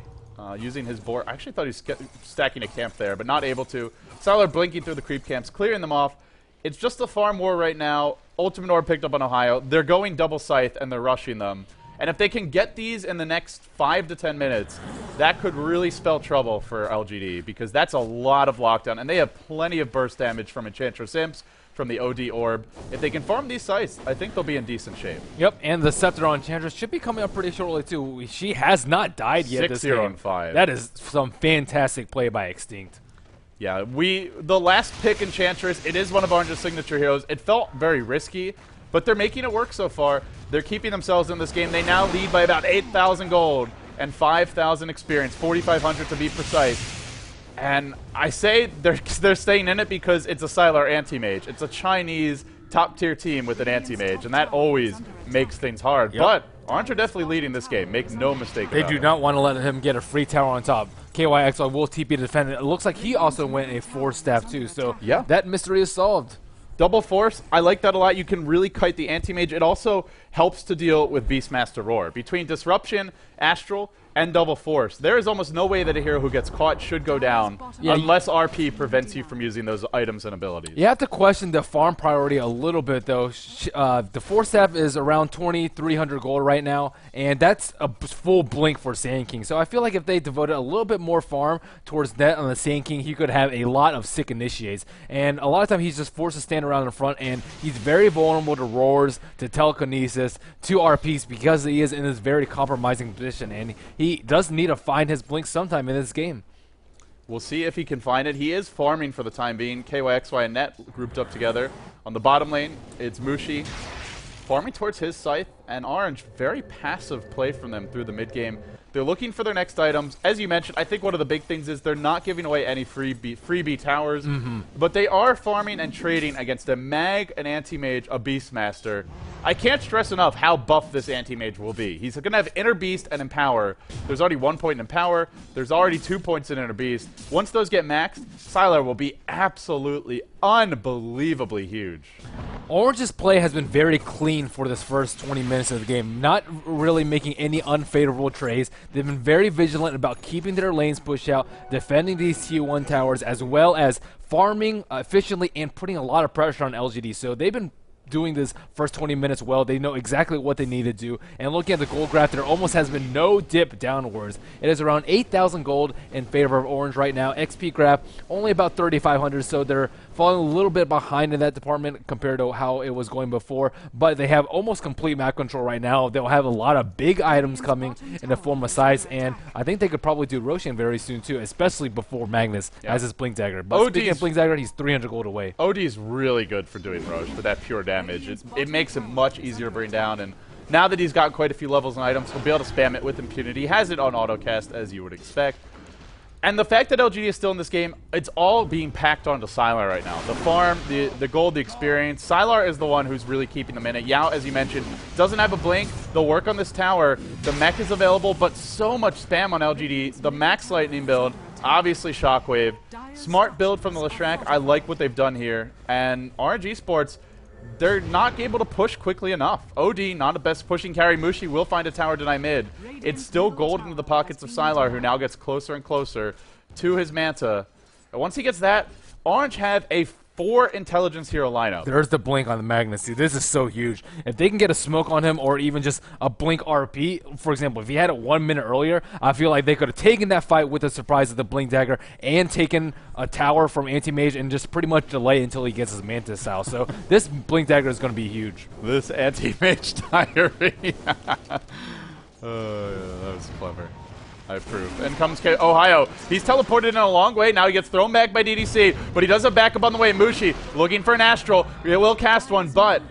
A: using his board. I actually thought he was stacking a camp there, but not able to. Sylar blinking through the creep camps, clearing them off. It's just a farm war right now. Ultimate Orb picked up on Ohio. They're going double Scythe, and they're rushing them. And if they can get these in the next 5 to 10 minutes, that could really spell trouble for LGD, because that's a lot of lockdown. And they have plenty of burst damage from Enchantress Imps, from the OD Orb. If they can farm these Scythes, I think they'll be in decent shape.
B: Yep, and the Scepter on Enchantress should be coming up pretty shortly, too. She has not died yet this game.
A: 6-0 and 5.
B: That is some fantastic play by Extinct.
A: Yeah, the last pick Enchantress, it is one of Orange's signature heroes. It felt very risky, but they're making it work so far. They're keeping themselves in this game. They now lead by about 8,000 gold and 5,000 experience, 4,500 to be precise. And I say they're staying in it because it's a Sylar Anti-Mage. It's a Chinese top-tier team with an Anti-Mage, and that always makes things hard. Yep. But Orange are definitely leading this game. Make no mistake about it.
B: They do not want to let him get a free tower on top. KYXY will TP defend it. It looks like he also went a 4-staff too, so yeah, that mystery is solved.
A: Double Force, I like that a lot. You can really kite the Anti-Mage. It also helps to deal with Beastmaster Roar. Between Disruption, Astral, and Double Force, there is almost no way that a hero who gets caught should go down unless RP prevents you from using those items and abilities.
B: You have to question the farm priority a little bit, though. The Force Staff is around 2,300 gold right now, and that's a full blink for Sand King. So I feel like if they devoted a little bit more farm towards that on the Sand King, he could have a lot of sick initiates. And a lot of times he's just forced to stand around in front, and he's very vulnerable to Roars, to Telekinesis, to RPs, because he is in this very compromising position. And he he does need to find his blink sometime in this game.
A: We'll see if he can find it. He is farming for the time being. KYXY and Net grouped up together. On the bottom lane, it's Mushi farming towards his scythe, and Orange, very passive play from them through the mid game. They're looking for their next items. As you mentioned, I think one of the big things is they're not giving away any freebie towers, but they are farming and trading against a Mag, an Anti-Mage, a Beastmaster. I can't stress enough how buff this Anti-Mage will be. He's going to have Inner Beast and Empower. There's already 1 point in Empower. There's already 2 points in Inner Beast. Once those get maxed, Sylar will be absolutely unbelievably huge.
B: Orange's play has been very clean for this first 20 minutes of the game, not really making any unfavorable trades. They've been very vigilant about keeping their lanes pushed out, defending these T1 towers, as well as farming efficiently and putting a lot of pressure on LGD. So they've been doing this first 20 minutes well. They know exactly what they need to do. And looking at the gold graph, there almost has been no dip downwards. It is around 8,000 gold in favor of Orange right now. XP graph only about 3,500, so they're falling a little bit behind in that department compared to how it was going before. But they have almost complete map control right now. They'll have a lot of big items coming in the form of size, and I think they could probably do Roshan very soon too, especially before Magnus has his Blink Dagger. But speaking of Blink Dagger, he's 300 gold away.
A: OD's really good for doing Rosh for that pure damage. It makes it much easier to bring down, and now that he's got quite a few levels and items, he'll be able to spam it with impunity. He has it on autocast, as you would expect. And the fact that LGD is still in this game, it's all being packed onto Sylar right now. The farm, the gold, the experience. Sylar is the one who's really keeping them in it. Yao, as you mentioned, doesn't have a blink. They'll work on this tower. The mech is available, but so much spam on LGD. The max lightning build, obviously Shockwave. Smart build from the Leshrac. I like what they've done here. And RNG Sports, they're not able to push quickly enough. OD, not the best pushing carry. Mushi will find a tower deny mid. It's still gold into the pockets of Sylar, who now gets closer and closer to his Manta. And once he gets that, Orange have a 4 intelligence hero lineup.
B: There's the blink on the Magnus. See, this is so huge. If they can get a smoke on him or even just a blink RP, for example, if he had it 1 minute earlier, I feel like they could have taken that fight with the surprise of the Blink Dagger and taken a tower from Anti-Mage and just pretty much delay until he gets his Mantis out. So this Blink Dagger is going to be huge.
A: This Anti-Mage diary. Oh, yeah, that was clever. I approve. And comes Ohio. He's teleported in a long way. Now he gets thrown back by DDC, but he does have backup on the way. Mushi looking for an Astral. He will cast one, but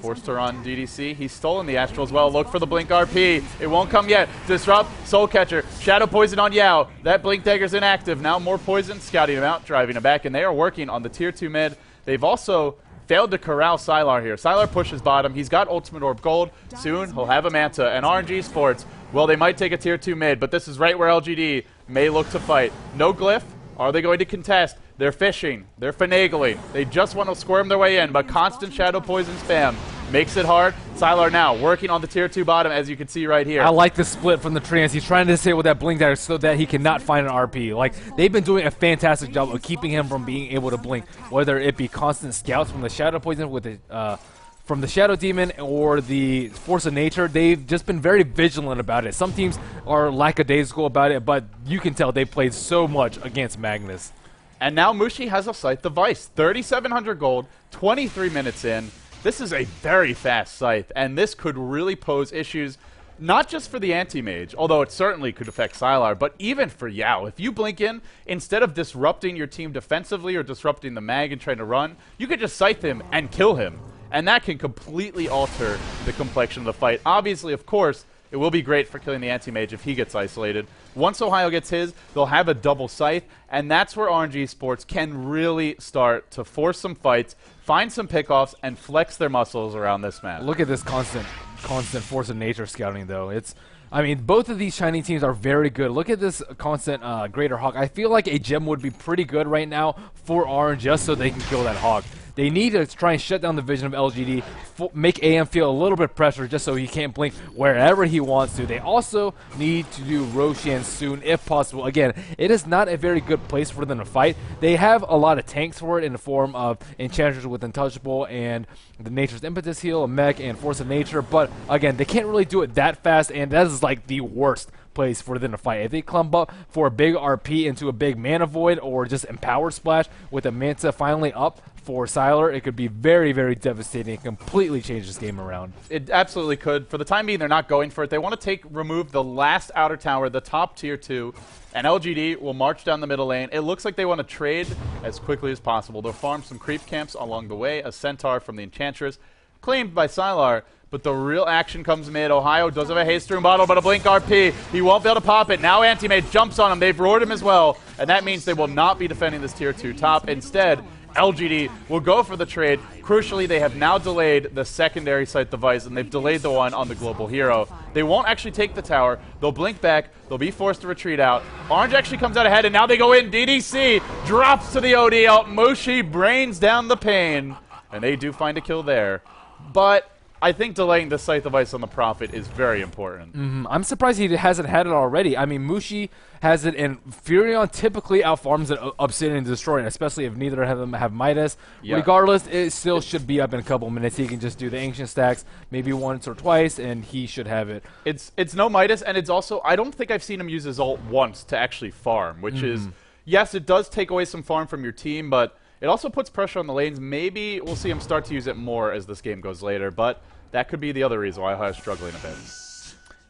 A: forced her on DDC. He's stolen the Astral as well. Look for the Blink RP. It won't come yet. Disrupt, Soul Catcher, Shadow Poison on Yao. That Blink Dagger's inactive. Now more poison, scouting him out, driving him back, and they are working on the tier 2 mid. They've also failed to corral Sylar here. Sylar pushes bottom. He's got Ultimate Orb Gold. Soon he'll have a Manta. And RNG Sports, well, they might take a tier 2 mid, but this is right where LGD may look to fight. No Glyph. Are they going to contest? They're fishing. They're finagling. They just want to squirm their way in, but constant Shadow Poison spam makes it hard. Sylar now working on the tier 2 bottom, as you can see right here.
B: I like the split from the trans. He's trying to stay with that Blink Dagger so that he cannot find an RP. Like, they've been doing a fantastic job of keeping him from being able to blink, whether it be constant scouts from the Shadow Poison with the from the Shadow Demon or the Force of Nature. They've just been very vigilant about it. Some teams are lackadaisical about it, but you can tell they played so much against Magnus.
A: And now Mushi has a Scythe device. 3,700 gold, 23 minutes in. This is a very fast Scythe, and this could really pose issues, not just for the Anti-Mage, although it certainly could affect Sylar, but even for Yao. If you blink in, instead of disrupting your team defensively or disrupting the Mag and trying to run, you could just Scythe him and kill him. And that can completely alter the complexion of the fight. Obviously, of course, it will be great for killing the Anti-Mage if he gets isolated. Once Ohio gets his, they'll have a double Scythe, and that's where RNG Sports can really start to force some fights, find some pickoffs, and flex their muscles around this map.
B: Look at this constant Force of Nature scouting, though. I mean, both of these Chinese teams are very good. Look at this constant Greater Hawk. I feel like a gem would be pretty good right now for Orange just so they can kill that Hawk. They need to try and shut down the vision of LGD, make AM feel a little bit of pressure just so he can't blink wherever he wants to. They also need to do Roshan soon, if possible. Again, it is not a very good place for them to fight. They have a lot of tanks for it in the form of Enchanters with Untouchable and the Nature's Impetus Heal, a Mech, and Force of Nature. But again, they can't really do it that fast, and that is like the worst place for them to fight. If they clump up for a big RP into a big Mana Void or just Empower Splash with a Manta finally up for Sylar, it could be very, very devastating and completely change this game around.
A: It absolutely could. For the time being, they're not going for it. They want to remove the last outer tower, the top tier 2, and LGD will march down the middle lane. It looks like they want to trade as quickly as possible. They'll farm some creep camps along the way, a Centaur from the Enchantress, claimed by Sylar, but the real action comes mid. Ohio does have a Haste Rune bottle, but a Blink RP. He won't be able to pop it. Now Anti-Mage jumps on him. They've roared him as well, and that means they will not be defending this tier 2 top. Instead, LGD will go for the trade. Crucially, they have now delayed the secondary site device, and they've delayed the one on the global hero. They won't actually take the tower. They'll blink back. They'll be forced to retreat out. Orange actually comes out ahead, and now they go in. DDC drops to the OD. Mushi brains down the pain, and they do find a kill there. But I think delaying the site device on the Prophet is very important.
B: I'm surprised he hasn't had it already. I mean, Mushi has it, and Furion typically outfarms it Obsidian and Destroying, especially if neither of them have Midas. Yeah. Regardless, it still should be up in a couple minutes. He can just do the Ancient stacks maybe once or twice, and he should have it.
A: It's no Midas, and it's also, I don't think I've seen him use his ult once to actually farm, which is, yes, it does take away some farm from your team, but it also puts pressure on the lanes. Maybe we'll see him start to use it more as this game goes later, but that could be the other reason why Ohio's struggling a bit.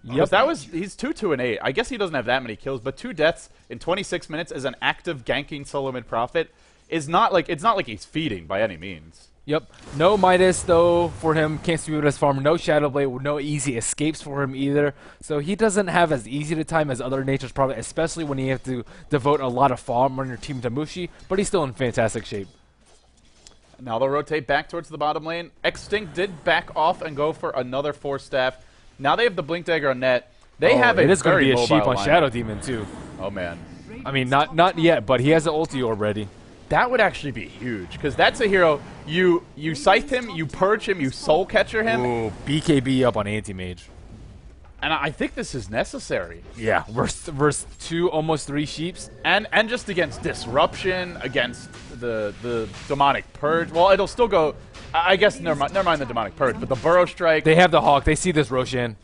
A: Yep. He's 2-2-8. I guess he doesn't have that many kills, but 2 deaths in 26 minutes as an active ganking solo mid Prophet is not like, it's not like he's feeding by any means.
B: Yep. No Midas, though, for him. Can't speed with his farm. No Shadow Blade. No easy escapes for him either. So he doesn't have as easy a time as other Nature's Prophet, especially when you have to devote a lot of farm on your team to Mushi, but he's still in fantastic shape.
A: Now they'll rotate back towards the bottom lane. Extinct did back off and go for another Force Staff. Now they have the Blink Dagger on net. They have a
B: it is going to be a
A: mobile
B: sheep on
A: lineup.
B: Shadow Demon, too.
A: Oh, man.
B: I mean, not yet, but he has an ulti already.
A: That would actually be huge, because that's a hero. You scythe him, you purge him, you soul catcher him.
B: Ooh, BKB up on Anti-Mage.
A: And I think this is necessary.
B: Yeah, versus 2, almost 3 sheeps.
A: And just against Disruption, against the Demonic Purge. Well, it'll still go, I guess, never mind the Demonic Purge, but the Burrow Strike.
B: They have the Hawk. They see this, Roshan.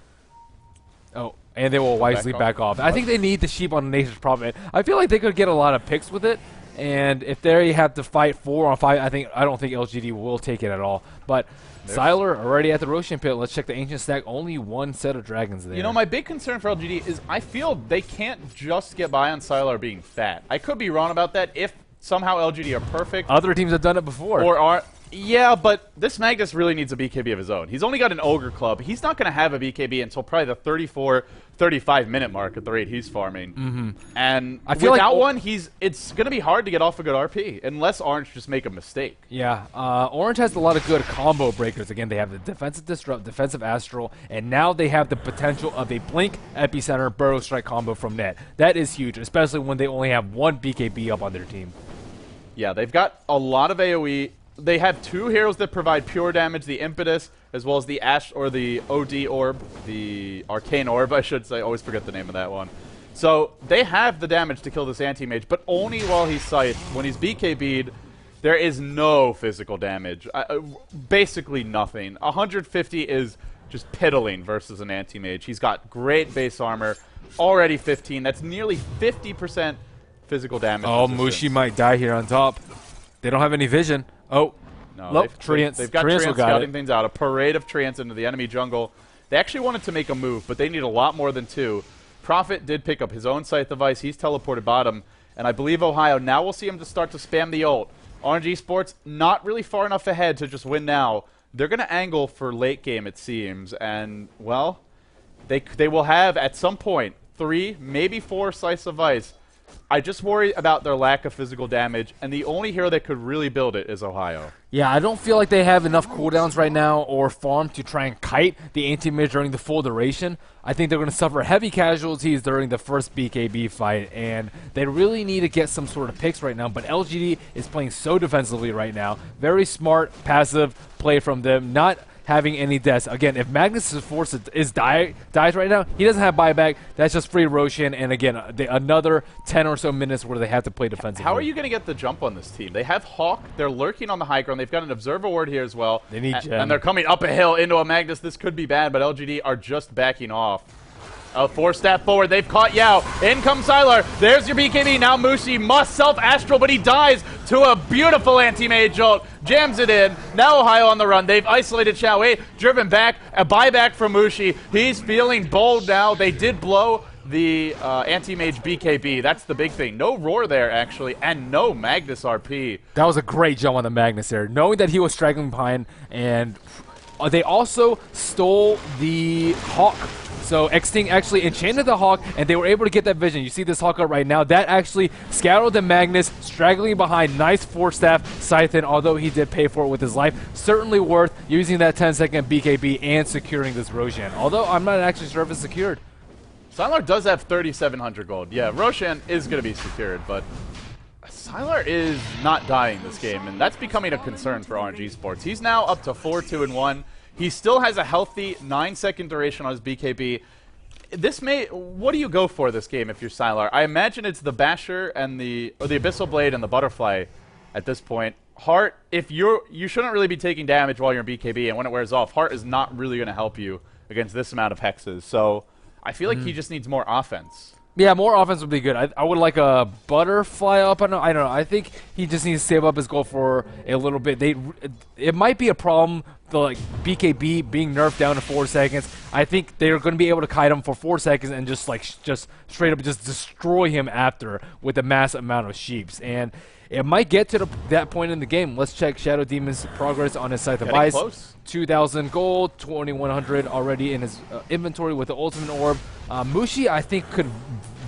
B: Oh, and they will wisely back off. I think they need the sheep on Nature's Prophet. I feel like they could get a lot of picks with it. And if they have to fight 4 on 5, I don't think LGD will take it at all. But Sylar already at the Roshan pit. Let's check the Ancient stack. Only 1 set of dragons there.
A: You know, my big concern for LGD is I feel they can't just get by on Sylar being fat. I could be wrong about that. If somehow LGD are perfect.
B: Other teams have done it before.
A: Or are. Yeah, but this Magnus really needs a BKB of his own. He's only got an Ogre Club. He's not going to have a BKB until probably the 34, 35-minute mark at the rate he's farming. And I feel without one, it's going to be hard to get off a good RP, unless Orange just make a mistake.
B: Yeah, Orange has a lot of good combo breakers. Again, they have the Defensive Disrupt, Defensive Astral, and now they have the potential of a Blink, Epicenter, Burrow Strike combo from net. That is huge, especially when they only have 1 BKB up on their team.
A: Yeah, they've got a lot of AoE. They have 2 heroes that provide pure damage, the Impetus, as well as the the OD Orb, the Arcane Orb, I should say. I always forget the name of that one. So they have the damage to kill this Anti-Mage, but only while he's Scythed. When he's BKB'd, there is no physical damage. Basically nothing. 150 is just piddling versus an Anti-Mage. He's got great base armor, already 15. That's nearly 50% physical damage.
B: Oh, Mushi might die here on top. They don't have any vision. Oh,
A: no,
B: nope. Treants.
A: They've got Treants scouting things out. A parade of Treants into the enemy jungle. They actually wanted to make a move, but they need a lot more than 2. Prophet did pick up his own scythe device. He's teleported bottom, and I believe Ohio, now we'll see him to start to spam the ult. Orange Esports not really far enough ahead to just win now. They're going to angle for late game, it seems, and, well, they will have, at some point, 3, maybe 4 slices of ice. I just worry about their lack of physical damage, and the only hero that could really build it is Ohio.
B: Yeah, I don't feel like they have enough cooldowns right now or farm to try and kite the Anti-Mage during the full duration. I think they're going to suffer heavy casualties during the first BKB fight, and they really need to get some sort of picks right now. But LGD is playing so defensively right now. Very smart, passive play from them, not having any deaths. Again, if Magnus' force dies right now, he doesn't have buyback. That's just free Roshan, and again, another 10 or so minutes where they have to play defensively.
A: How are you going to get the jump on this team? They have Hawk. They're lurking on the high ground. They've got an Observer Ward here as well.
B: They need Gem.
A: And they're coming up a hill into a Magnus. This could be bad, but LGD are just backing off. A 4-step forward. They've caught Yao. In comes Sylar. There's your BKB. Now Mushi must self-astral, but he dies to a beautiful anti-mage ult. Jams it in. Now Ohio on the run. They've isolated Xiao Wei. Driven back. A buyback from Mushi. He's feeling bold now. They did blow the anti-mage BKB. That's the big thing. No roar there, actually, and no Magnus RP.
B: That was a great jump on the Magnus there. Knowing that he was straggling behind, and they also stole the Hawk. So Xting actually enchanted the Hawk, and they were able to get that vision. You see this Hawk up right now. That actually scattered the Magnus, straggling behind. Nice 4-staff Scythen, although he did pay for it with his life. Certainly worth using that 10-second BKB and securing this Roshan. Although I'm not actually sure if it's secured.
A: Sylar does have 3,700 gold. Yeah, Roshan is going to be secured, but Sylar is not dying this game, and that's becoming a concern for RNG Sports. He's now up to 4-2-1. He still has a healthy 9-second duration on his BKB. What do you go for this game if you're Sylar? I imagine it's the Basher and the Abyssal Blade and the Butterfly at this point. Heart, you shouldn't really be taking damage while you're in BKB, and when it wears off, Heart is not really going to help you against this amount of hexes. So I feel like he just needs more offense.
B: Yeah, more offense would be good. I would like a Butterfly up. I don't know. I think he just needs to save up his gold for a little bit. It might be a problem, the BKB being nerfed down to 4 seconds. I think they're going to be able to kite him for 4 seconds and just straight up just destroy him after with a massive amount of sheeps. And it might get to that point in the game. Let's check Shadow Demon's progress on his Scythe of Ice.
A: Close.
B: 2,000 gold, 2,100 already in his inventory with the Ultimate Orb. Mushi, I think, could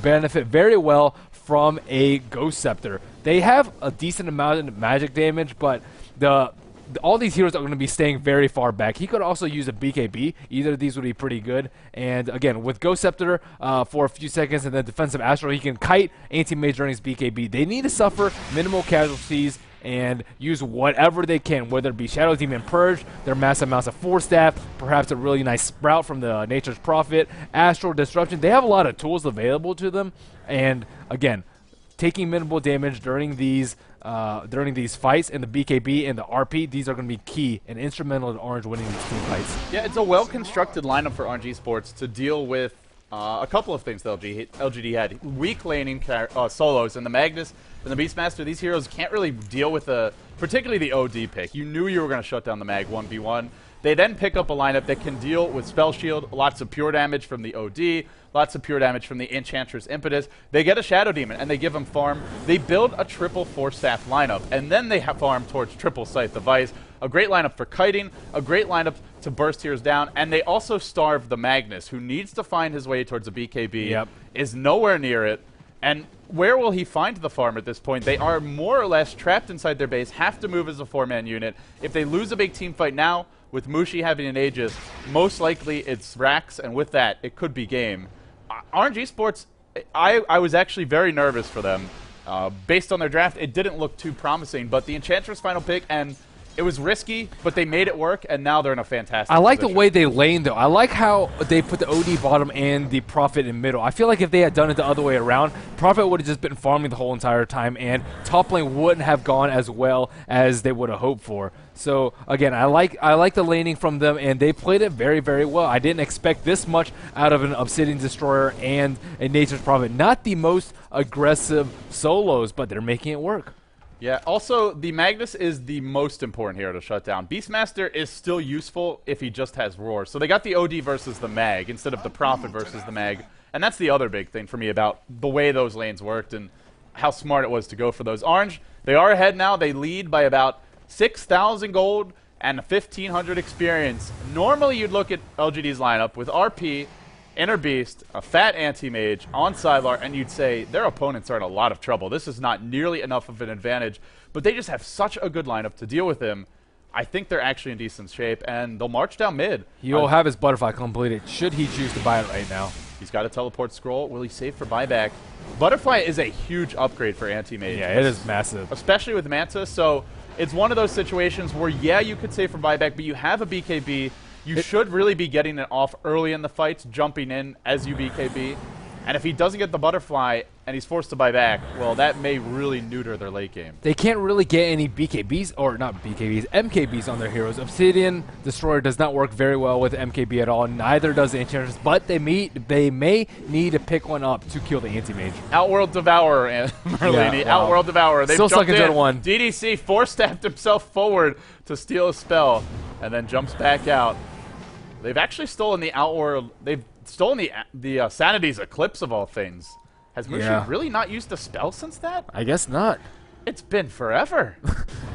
B: benefit very well from a Ghost Scepter. They have a decent amount of magic damage, but all these heroes are going to be staying very far back. He could also use a BKB. Either of these would be pretty good. And again, with Ghost Scepter for a few seconds and then Defensive Astral, he can kite Anti-Mage during his BKB. They need to suffer minimal casualties and use whatever they can, whether it be Shadow Demon Purge, their massive amounts of 4-staff, perhaps a really nice Sprout from the Nature's Prophet, Astral Disruption. They have a lot of tools available to them. And again, taking minimal damage during these fights and the BKB and the RP, these are going to be key and instrumental in Orange winning these team fights.
A: Yeah, it's a well-constructed lineup for RNG Sports to deal with a couple of things that LGD had. Weak laning solos, and the Magnus and the Beastmaster, these heroes can't really deal with particularly the OD pick. You knew you were going to shut down the Mag 1v1. They then pick up a lineup that can deal with Spell Shield, lots of pure damage from the OD, lots of pure damage from the Enchantress Impetus. They get a Shadow Demon, and they give him farm. They build a triple 4-staff lineup, and then they have farm towards triple Scythe of Ice. A great lineup for kiting, a great lineup to burst heroes down, and they also starve the Magnus, who needs to find his way towards a BKB, is nowhere near it. And where will he find the farm at this point? They are more or less trapped inside their base, have to move as a 4-man unit. If they lose a big team fight now, with Mushi having an Aegis, most likely it's Rax, and with that, it could be game. RNG Sports, I was actually very nervous for them. Based on their draft, it didn't look too promising, but the Enchantress final pick, and it was risky, but they made it work, and now they're in a fantastic
B: I like
A: position.
B: the way they lane, though. I like how they put the OD bottom and the Prophet in middle. I feel like if they had done it the other way around, Prophet would have just been farming the whole entire time, and top lane wouldn't have gone as well as they would have hoped for. So, again, I like the laning from them, and they played it very, very well. I didn't expect this much out of an Obsidian Destroyer and a Nature's Prophet. Not the most aggressive solos, but they're making it work.
A: Yeah, also, the Magnus is the most important hero to shut down. Beastmaster is still useful if he just has Roar. So they got the OD versus the Mag instead of the Prophet versus the Mag. And that's the other big thing for me about the way those lanes worked and how smart it was to go for those. Orange, they are ahead now. They lead by about 6,000 gold and 1,500 experience. Normally, you'd look at LGD's lineup with RP, Inner Beast, a fat Anti-Mage on Sylar, and you'd say their opponents are in a lot of trouble. This is not nearly enough of an advantage, but they just have such a good lineup to deal with him. I think they're actually in decent shape, and they'll march down mid.
B: He'll have his Butterfly completed, should he choose to buy it right now.
A: He's got a teleport scroll. Will he save for buyback? Butterfly is a huge upgrade for Anti-Mage.
B: Yeah, it is massive.
A: Especially with Manta, so it's one of those situations where, yeah, you could save for buyback, but you have a BKB. You should really be getting it off early in the fights, jumping in as you BKB. And if he doesn't get the Butterfly, and he's forced to buy back, well, that may really neuter their late game.
B: They can't really get any BKBs, or not BKBs, MKBs on their heroes. Obsidian Destroyer does not work very well with MKB at all, neither does the Enchantress, but they may need to pick one up to kill the Anti-Mage.
A: Outworld Devourer, and Merlini.
B: Wow.
A: Outworld Devourer. They've
B: Still stuck
A: jumped
B: in Gen 1.
A: DDC force-stabbed himself forward to steal a spell, and then jumps back out. They've actually stolen the Outworld. They've stolen the Sanity's Eclipse of all things. Has Mushi really not used a spell since that?
B: I guess not.
A: It's been forever.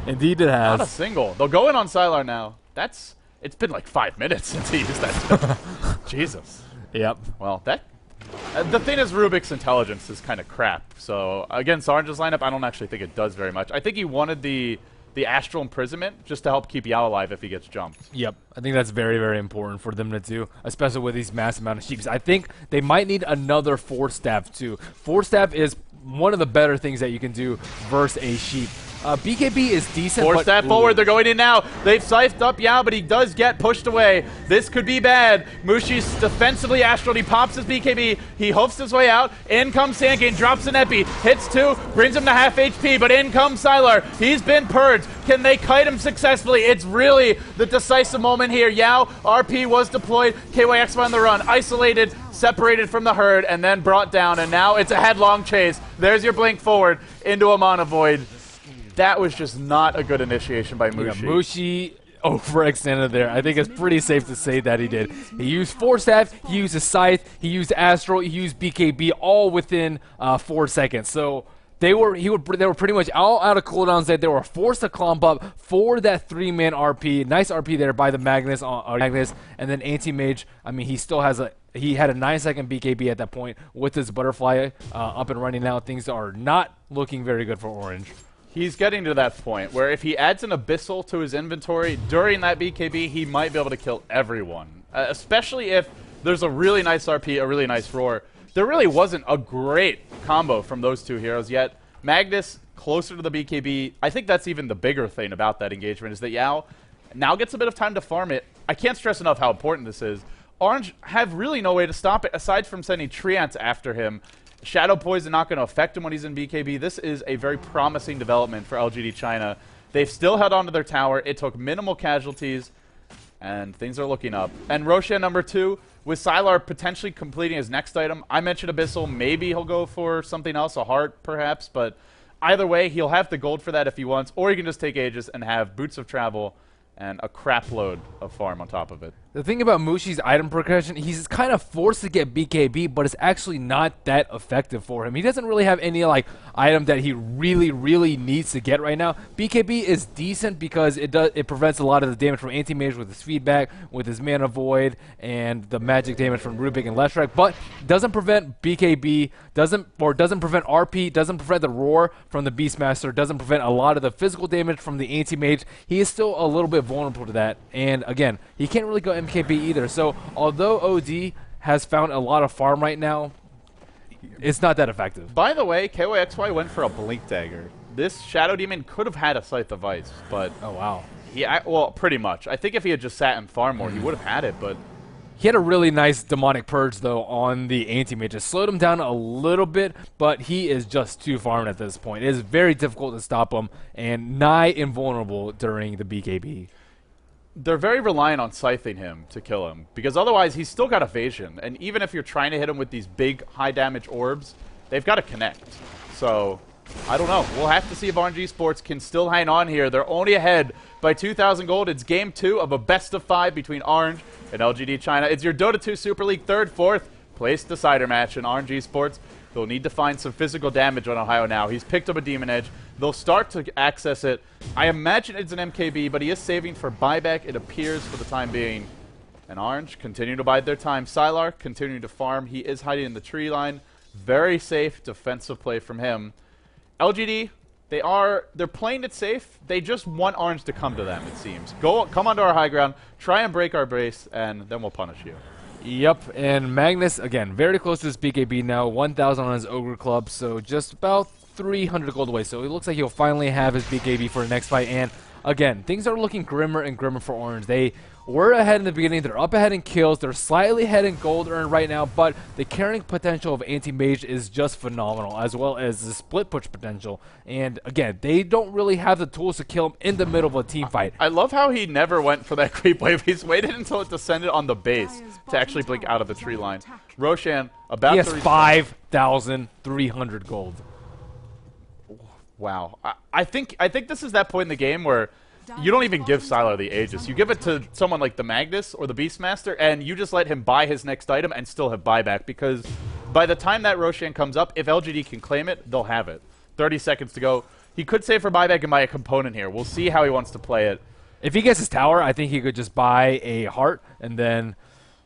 B: Indeed it has.
A: Not a single. They'll go in on Sylar now. It's been like 5 minutes since he used that spell. Jesus.
B: Yep.
A: Well, the thing is, Rubik's intelligence is kind of crap. So against Orange's lineup, I don't actually think it does very much. I think he wanted the Astral Imprisonment just to help keep Yao alive if he gets jumped.
B: Yep. I think that's very, very important for them to do, especially with these massive amount of sheeps. I think they might need another Force Staff too. Force Staff is one of the better things that you can do versus a sheep. BKB is decent.
A: Force Staff forward. They're going in now. They've scythed up Yao, but he does get pushed away. This could be bad. Mushi's defensively Astral. He pops his BKB. He hoofs his way out. In comes Sandgate. Drops an Epi. Hits 2. Brings him to half HP, but in comes Sylar. He's been purged. Can they kite him successfully? It's really the decisive moment here. Yao, RP was deployed. KYXY on the run. Isolated, separated from the herd, and then brought down. And now it's a headlong chase. There's your blink forward into a Mana Void. That was just not a good initiation by Mushi.
B: Yeah, Mushi overextended there. I think it's pretty safe to say that he did. He used Force Staff, he used a Scythe, he used Astral, he used BKB, all within 4 seconds. So they were pretty much all out of cooldowns there. They were forced to clump up for that 3-man RP. Nice RP there by the Magnus, and then Anti-Mage. I mean, he had a 9-second BKB at that point with his Butterfly up and running now. Things are not looking very good for Orange.
A: He's getting to that point where if he adds an Abyssal to his inventory during that BKB, he might be able to kill everyone. Especially if there's a really nice RP, a really nice Roar. There really wasn't a great combo from those two heroes yet. Magnus closer to the BKB. I think that's even the bigger thing about that engagement is that Yao now gets a bit of time to farm it. I can't stress enough how important this is. Orange have really no way to stop it aside from sending Treants after him. Shadow Poison not going to affect him when he's in BKB. This is a very promising development for LGD China. They've still held on to their tower. It took minimal casualties, and things are looking up. And Roshan number 2, with Sylar potentially completing his next item. I mentioned Abyssal. Maybe he'll go for something else, a heart perhaps, but either way, he'll have the gold for that if he wants, or he can just take Aegis and have Boots of Travel and a crap load of farm on top of it.
B: The thing about Mushi's item progression, he's kind of forced to get BKB, but it's actually not that effective for him. He doesn't really have any item that he really needs to get right now. BKB is decent because it prevents a lot of the damage from Anti-Mage with his feedback, with his Mana Void, and the magic damage from Rubik and Leshrac, but doesn't prevent BKB, doesn't prevent RP, doesn't prevent the Roar from the Beastmaster, doesn't prevent a lot of the physical damage from the Anti-Mage. He is still a little bit vulnerable to that, and again, he can't really go MKB either. So although OD has found a lot of farm right now, it's not that effective.
A: By the way, KYXY went for a Blink Dagger. This Shadow Demon could have had a Scythe of Ice, but
B: oh wow,
A: well, pretty much. I think if he had just sat and farmed more, he would have had it, but
B: he had a really nice Demonic Purge, though, on the Anti-Mage. It slowed him down a little bit, but he is just too farmed at this point. It is very difficult to stop him, and nigh invulnerable during the BKB.
A: They're very reliant on scything him to kill him, because otherwise he's still got evasion, and even if you're trying to hit him with these big, high-damage orbs, they've got to connect. So, I don't know. We'll have to see if RNG Sports can still hang on here. They're only ahead by 2,000 gold. It's Game 2 of a best-of-5 between Orange and LGD China. It's your Dota 2 Super League 3rd, 4th place decider match in RNG Sports. They'll need to find some physical damage on Ohio now. He's picked up a Demon Edge. They'll start to access it. I imagine it's an MKB, but he is saving for buyback, it appears, for the time being. And Orange continue to bide their time. Sylar continuing to farm. He is hiding in the tree line. Very safe defensive play from him. LGD, they're playing it safe. They just want Orange to come to them, it seems. Come onto our high ground, try and break our base, and then we'll punish you.
B: Yep, and Magnus, again, very close to his BKB now, 1,000 on his Ogre Club, so just about 300 gold away. So it looks like he'll finally have his BKB for the next fight, and again, things are looking grimmer and grimmer for Orange. They were ahead in the beginning. They're up ahead in kills. They're slightly ahead in gold earned right now, but the carrying potential of Anti-Mage is just phenomenal, as well as the split push potential. And again, they don't really have the tools to kill him in the middle of a team fight.
A: I love how he never went for that creep wave. He's waited until it descended on the base to actually blink out of the tree line. Roshan about
B: he
A: to
B: has 5,300 gold.
A: Wow. I think this is that point in the game where you don't even give Sylar the Aegis. You give it to someone like the Magnus or the Beastmaster, and you just let him buy his next item and still have buyback, because by the time that Roshan comes up, if LGD can claim it, they'll have it. 30 seconds to go. He could save for buyback and buy a component here. We'll see how he wants to play it.
B: If he gets his tower, I think he could just buy a heart and then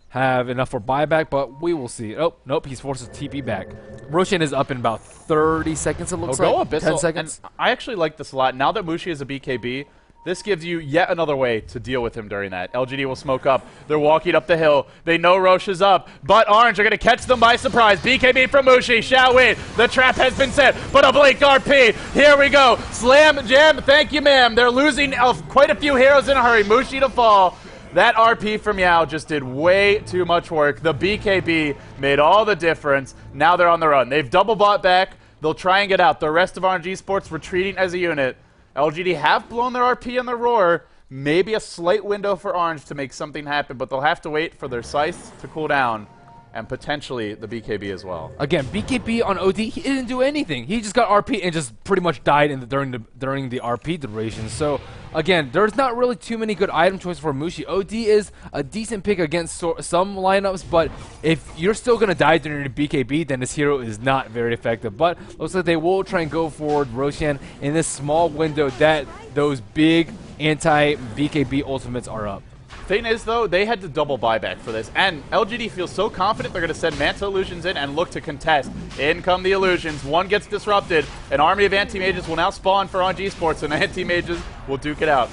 B: have enough for buyback, but we will see. Oh, nope, he's forced to TP back. Roshan is up in about 30 seconds, it looks like.
A: Go Abyssal.
B: 10 seconds.
A: And I actually like this a lot. Now that Mushi is a BKB, this gives you yet another way to deal with him during that. LGD will smoke up. They're walking up the hill. They know Roche is up, but Orange are going to catch them by surprise. BKB from Mushi. Shall we? The trap has been set, but a blink RP. Here we go. Slam jam. Thank you, ma'am. They're losing quite a few heroes in a hurry. Mushi to fall. That RP from Yao just did way too much work. The BKB made all the difference. Now they're on the run. They've double bought back. They'll try and get out. The rest of RNG Sports retreating as a unit. LGD have blown their RP and their roar. Maybe a slight window for Orange to make something happen, but they'll have to wait for their scythe to cool down, and potentially the BKB as well.
B: Again, BKB on OD, he didn't do anything. He just got RP and just pretty much died during the RP duration. So again, there's not really too many good item choices for Mushi. OD is a decent pick against some lineups, but if you're still going to die during the BKB, then this hero is not very effective. But looks like they will try and go forward Roshan in this small window that those big anti-BKB ultimates are up.
A: Thing is, though, they had to double buyback for this, and LGD feels so confident they're going to send Manta Illusions in and look to contest. In come the Illusions. One gets disrupted. An army of Anti-Mages will now spawn for RNG Sports, and Anti-Mages will duke it out.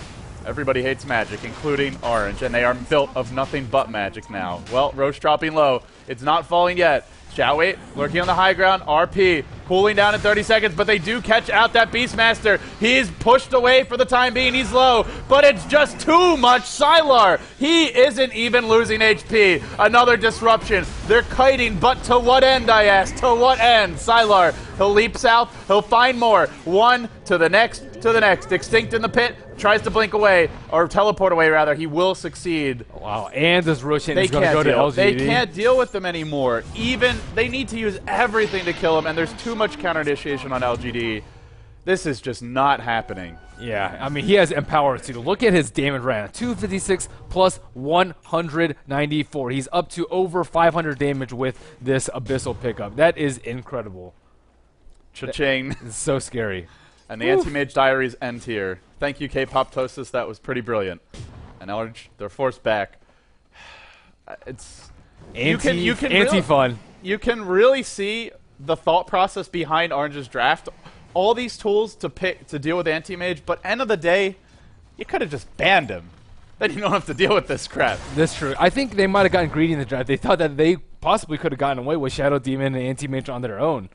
A: Everybody hates magic, including Orange, and they are built of nothing but magic now. Well, Roche dropping low. It's not falling yet. Shall we? Lurking on the high ground. RP cooling down in 30 seconds, but they do catch out that Beastmaster. He's pushed away for the time being. He's low, but it's just too much Sylar. He isn't even losing HP. Another disruption. They're kiting, but to what end, I ask? To what end? Sylar, he'll leap south. He'll find more. One to the next, to the next. Extinct in the pit. Tries to blink away, or teleport away rather. He will succeed.
B: Wow, and this Roshan is going to go to LGD.
A: They can't deal with them anymore. They need to use everything to kill him, and there's too much counter initiation on LGD. This is just not happening.
B: Yeah, I mean, he has Empower too. Look at his damage right now. 256 plus 194. He's up to over 500 damage with this Abyssal pickup. That is incredible.
A: Cha-ching.
B: It's so scary.
A: And the Anti-Mage Diaries end here. Thank you, K-Poptosis. That was pretty brilliant. And Orange, they're forced back. It's
B: anti-fun.
A: You can really see the thought process behind Orange's draft. All these tools to deal with Anti-Mage, but end of the day, you could have just banned him. Then you don't have to deal with this crap.
B: That's true. I think they might have gotten greedy in the draft. They thought that they possibly could have gotten away with Shadow Demon and Anti-Mage on their own.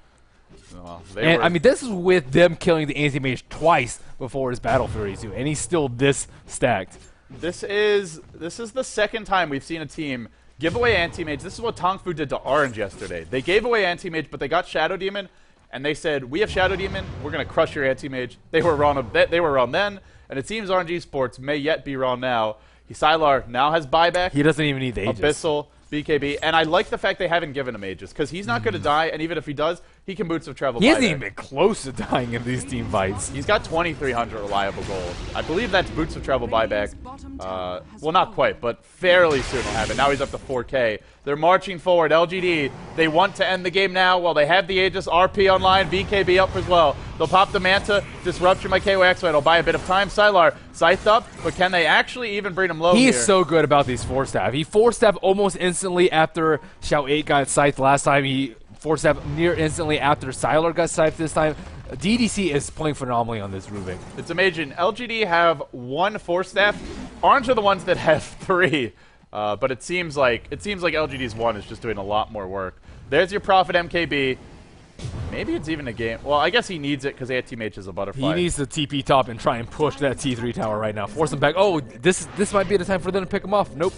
A: Well,
B: I mean, this is with them killing the Anti-Mage twice before his Battle Fury too, and he's still this stacked.
A: This is the second time we've seen a team give away Anti-Mage. This is what Tongfu did to Orange yesterday. They gave away Anti-Mage, but they got Shadow Demon, and they said, "We have Shadow Demon. We're gonna crush your Anti-Mage." They were wrong. They were wrong then, and it seems RNG Sports may yet be wrong now. Sylar now has buyback.
B: He doesn't even need the Aegis.
A: Abyssal, BKB, and I like the fact they haven't given him Aegis, because he's not going to die, and even if he does, he can Boots of Travel
B: He
A: buyback.
B: hasn't even been close to dying in these team fights.
A: He's got 2,300 reliable gold. I believe that's Boots of Travel buyback. Well, not quite, but fairly soon will have it. Now he's up to 4K. They're marching forward. LGD, they want to end the game now. Well, they have the Aegis, RP online, BKB up as well. They'll pop the Manta, Disruption by KYX, it'll buy a bit of time. Sylar, Scythe up, but can they actually even bring him low
B: He
A: here?
B: is so good about these 4-stab. He 4-stabbed almost instantly after Xiao 8 got Scythe last time. He 4-stabbed near instantly after Sylar got Scythe this time. DDC is playing phenomenally on this Rubik.
A: It's amazing. LGD have 1 4-staff. Orange are the ones that have 3. But it seems like LGD's 1 is just doing a lot more work. There's your Prophet MKB. Maybe it's even a game. Well, I guess he needs it because Anti-Mage is a butterfly.
B: He needs the TP top and try and push that T3 tower right now. Force him back. Oh, this might be the time for them to pick him off. Nope.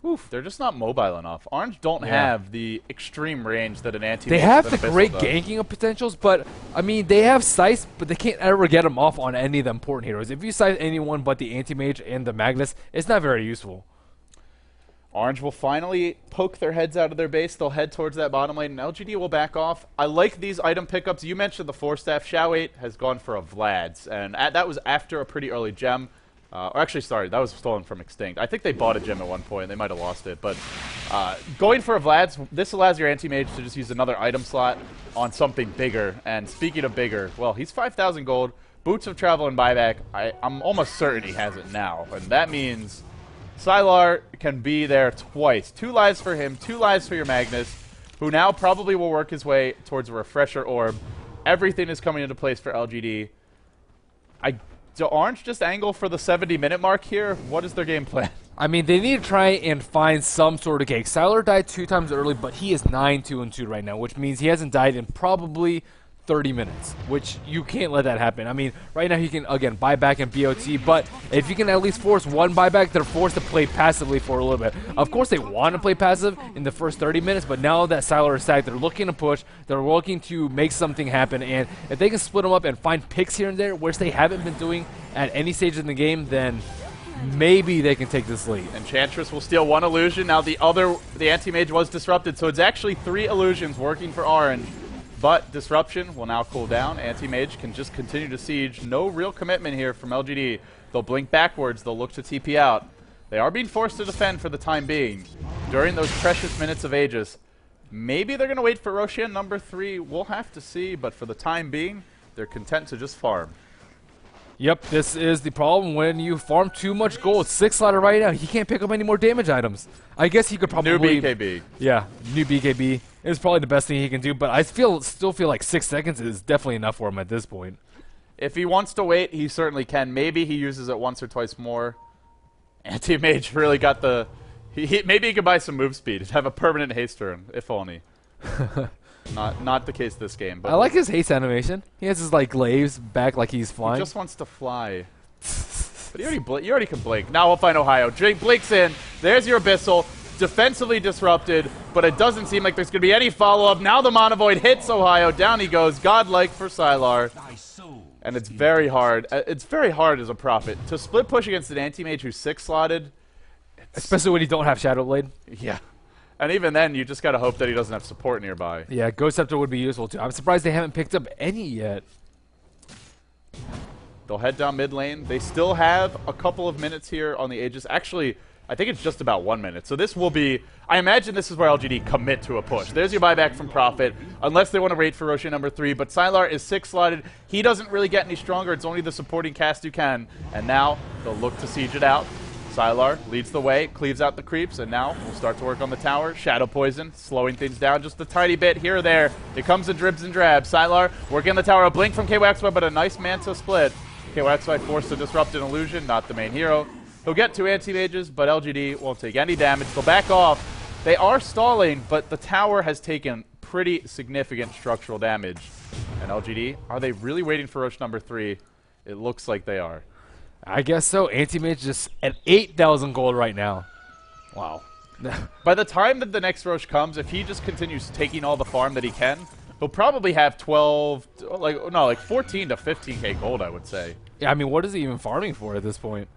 A: Oof, they're just not mobile enough. Orange don't have the extreme range that an Anti-Mage.
B: They have the great ganking of potentials, but I mean they have Scythe, but they can't ever get them off on any of the important heroes. If you Scythe anyone but the Anti-Mage and the Magnus, it's not very useful.
A: Orange will finally poke their heads out of their base. They'll head towards that bottom lane, and LGD will back off. I like these item pickups. You mentioned the 4-staff. Xiao8 has gone for a Vlad's, and that was after a pretty early gem. Or actually, sorry, that was stolen from Extinct. I think they bought a gem at one point. They might have lost it. But going for a Vlad's, this allows your Anti-Mage to just use another item slot on something bigger. And speaking of bigger, well, he's 5,000 gold. Boots of Travel and Buyback. I'm almost certain he has it now. And that means Sylar can be there twice. 2 lives for him, 2 lives for your Magnus, who now probably will work his way towards a Refresher Orb. Everything is coming into place for LGD. Do Orange just angle for the 70-minute mark here? What is their game plan?
B: I mean, they need to try and find some sort of cake. Sylar died 2 times early, but he is 9-2-2 right now, which means he hasn't died in probably 30 minutes, which you can't let that happen. I mean, right now he can, again, buy back and BOT, but if you can at least force 1 buyback, they're forced to play passively for a little bit. Of course, they want to play passive in the first 30 minutes, but now that Sylar is sacked, they're looking to push, they're looking to make something happen, and if they can split them up and find picks here and there, which they haven't been doing at any stage in the game, then maybe they can take this lead.
A: Enchantress will steal 1 illusion. Now the Anti-Mage was disrupted, so it's actually 3 illusions working for Orange. But Disruption will now cool down. Anti-Mage can just continue to siege. No real commitment here from LGD. They'll blink backwards. They'll look to TP out. They are being forced to defend for the time being. During those precious minutes of Aegis, maybe they're going to wait for Roshan number 3. We'll have to see, but for the time being, they're content to just farm.
B: Yep, this is the problem when you farm too much gold. 6 slaughter right now. He can't pick up any more damage items. I guess he could probably...
A: New BKB.
B: Yeah, new BKB is probably the best thing he can do, but I still feel like 6 seconds is definitely enough for him at this point.
A: If he wants to wait, he certainly can. Maybe he uses it once or twice more. Anti-Mage really got the... maybe he could buy some move speed and have a permanent haste turn, if only. Not the case this game. But
B: I like his haste animation. He has his like glaives back like he's flying.
A: He just wants to fly. But you already can blink. Now we'll find Ohio. Drake blinks in. There's your Abyssal. Defensively disrupted, but it doesn't seem like there's going to be any follow-up. Now the Mana Void hits Ohio. Down he goes. Godlike for Sylar. And it's very hard. It's very hard as a Prophet to split push against an Anti-Mage who's 6-slotted.
B: Especially when you don't have Shadow Blade.
A: Yeah. And even then, you just got to hope that he doesn't have support nearby.
B: Yeah, Ghost Scepter would be useful too. I'm surprised they haven't picked up any yet.
A: They'll head down mid lane. They still have a couple of minutes here on the Aegis. Actually, I think it's just about 1 minute. So this will be... I imagine this is where LGD commit to a push. There's your buyback from Prophet, unless they want to wait for Roshan number 3. But Sylar is 6-slotted. He doesn't really get any stronger. It's only the supporting cast who can. And now they'll look to siege it out. Sylar leads the way, cleaves out the creeps, and now we'll start to work on the tower. Shadow Poison, slowing things down just a tiny bit here or there. It comes in dribs and drabs. Sylar working on the tower. A blink from KYXY, but a nice Manta split. KYXY forced to disrupt an illusion, not the main hero. He'll get 2 Anti-Mages, but LGD won't take any damage. They'll back off. They are stalling, but the tower has taken pretty significant structural damage. And LGD, are they really waiting for Rosh number 3? It looks like they are.
B: I guess so. Anti-Mage just at 8,000 gold right now.
A: Wow. By the time that the next Rosh comes, if he just continues taking all the farm that he can, he'll probably have 14 to 15k gold, I would say.
B: Yeah, I mean, what is he even farming for at this point?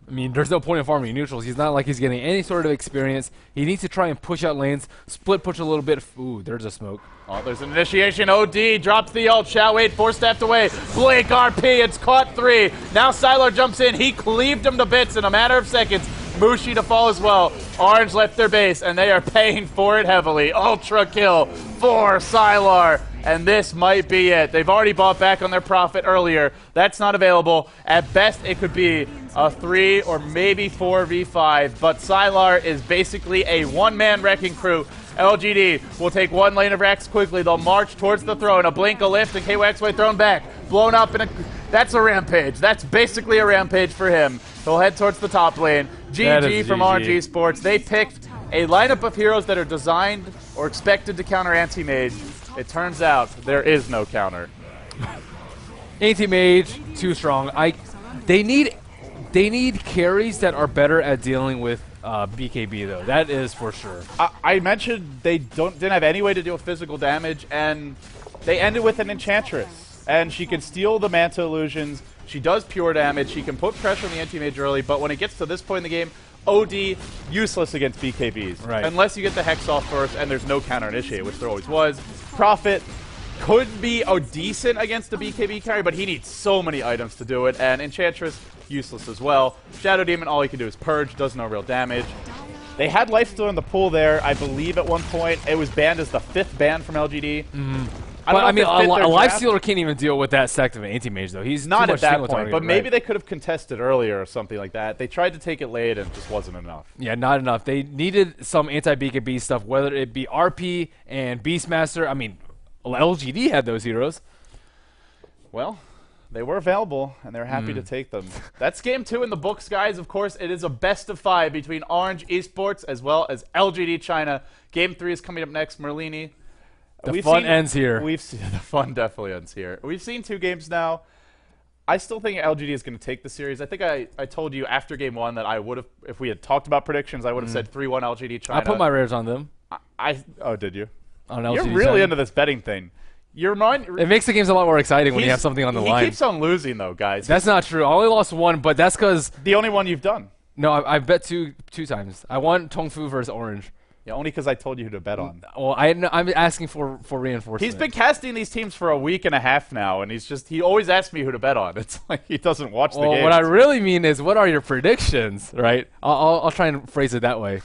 B: I mean, there's no point in farming neutrals. He's not like he's getting any sort of experience. He needs to try and push out lanes, split push a little bit. Ooh, there's a smoke.
A: Oh, there's an initiation. OD drops the ult. Xiao8 4-staffed away. Blink RP. It's caught 3. Now Sylar jumps in. He cleaved him to bits in a matter of seconds. Mushi to fall as well. Orange left their base, and they are paying for it heavily. Ultra kill for Sylar. And this might be it. They've already bought back on their Prophet earlier. That's not available. At best, it could be a 3 or maybe 4v5. But Sylar is basically a one-man wrecking crew. LGD will take 1 lane of Rax quickly. They'll march towards the throne. A blink, a lift, and KYXY thrown back. Blown up in a... That's a rampage. That's basically a rampage for him. He'll head towards the top lane. GG from RG Sports. They picked a lineup of heroes that are designed or expected to counter Anti-Mage. It turns out there is no counter.
B: Anti-Mage, too strong. They need carries that are better at dealing with BKB though. That is for sure.
A: I mentioned they didn't have any way to deal with physical damage, and they ended with an Enchantress. And she can steal the Manta Illusions. She does pure damage. She can put pressure on the Anti-Mage early, but when it gets to this point in the game, OD, useless against BKBs.
B: Right.
A: Unless you get the Hex off first, and there's no counter initiate, which there always was. Prophet could be decent against the BKB carry, but he needs so many items to do it, and Enchantress, useless as well. Shadow Demon, all he can do is Purge, does no real damage. They had Lifesteal in the pool there, I believe at one point. It was banned as the 5th ban from LGD.
B: I mean, a Lifestealer can't even deal with that sect of an Anti-Mage, though. He's
A: not
B: too
A: at
B: much
A: that
B: single
A: point,
B: target,
A: but maybe
B: right.
A: they could have contested earlier or something like that. They tried to take it late and it just wasn't enough.
B: Yeah, not enough. They needed some anti-BKB stuff, whether it be RP and Beastmaster. I mean, LGD had those heroes.
A: Well, they were available, and they're happy to take them. That's game 2 in the books, guys. Of course, it is a best-of-5 between Orange Esports as well as LGD China. Game 3 is coming up next. Merlini.
B: The fun ends here.
A: The fun definitely ends here. We've seen 2 games now. I still think LGD is going to take the series. I think I told you after game 1 that I would have, if we had talked about predictions, I would have said 3-1 LGD China.
B: I put my rares on them.
A: Oh, did you?
B: On LGD
A: You're really
B: China.
A: into this betting thing.
B: It makes the games a lot more exciting when you have something on the line.
A: He keeps on losing, though, guys.
B: That's not true. I only lost 1, but that's because...
A: The only one you've done.
B: No, I bet two times. I won Tongfu versus Orange.
A: Yeah, only because I told you who to bet on.
B: Well, I'm asking for reinforcement.
A: He's been casting these teams for a week and a half now, and he always asks me who to bet on. It's like he doesn't watch the games.
B: What I really mean is, what are your predictions, right? I'll try and phrase it that way.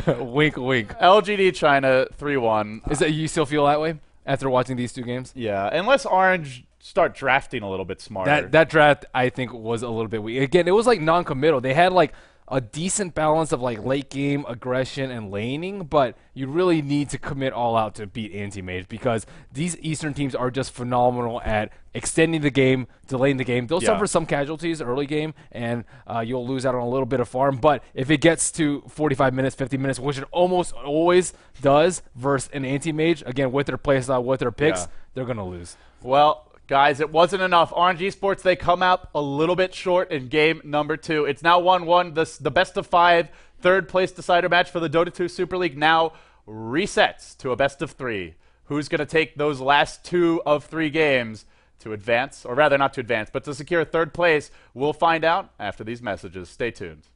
B: Wink, wink.
A: LGD China 3-1.
B: Is that you still feel that way after watching these 2 games?
A: Yeah, unless Orange start drafting a little bit smarter.
B: That draft, I think, was a little bit weak. Again, it was like non-committal. They had like a decent balance of like late game aggression and laning, but you really need to commit all out to beat Anti-Mage because these Eastern teams are just phenomenal at extending the game, delaying the game. They'll suffer some casualties early game, and you'll lose out on a little bit of farm. But if it gets to 45 minutes, 50 minutes, which it almost always does versus an Anti-Mage, again, with their playstyle, with their picks, they're going to lose.
A: Well, guys, it wasn't enough. Orange Esports, they come out a little bit short in game number 2. It's now 1-1. The best-of-5 third-place decider match for the Dota 2 Super League now resets to a best-of-3. Who's going to take those last 2 of 3 games to advance, or rather not to advance, but to secure 3rd place? We'll find out after these messages. Stay tuned.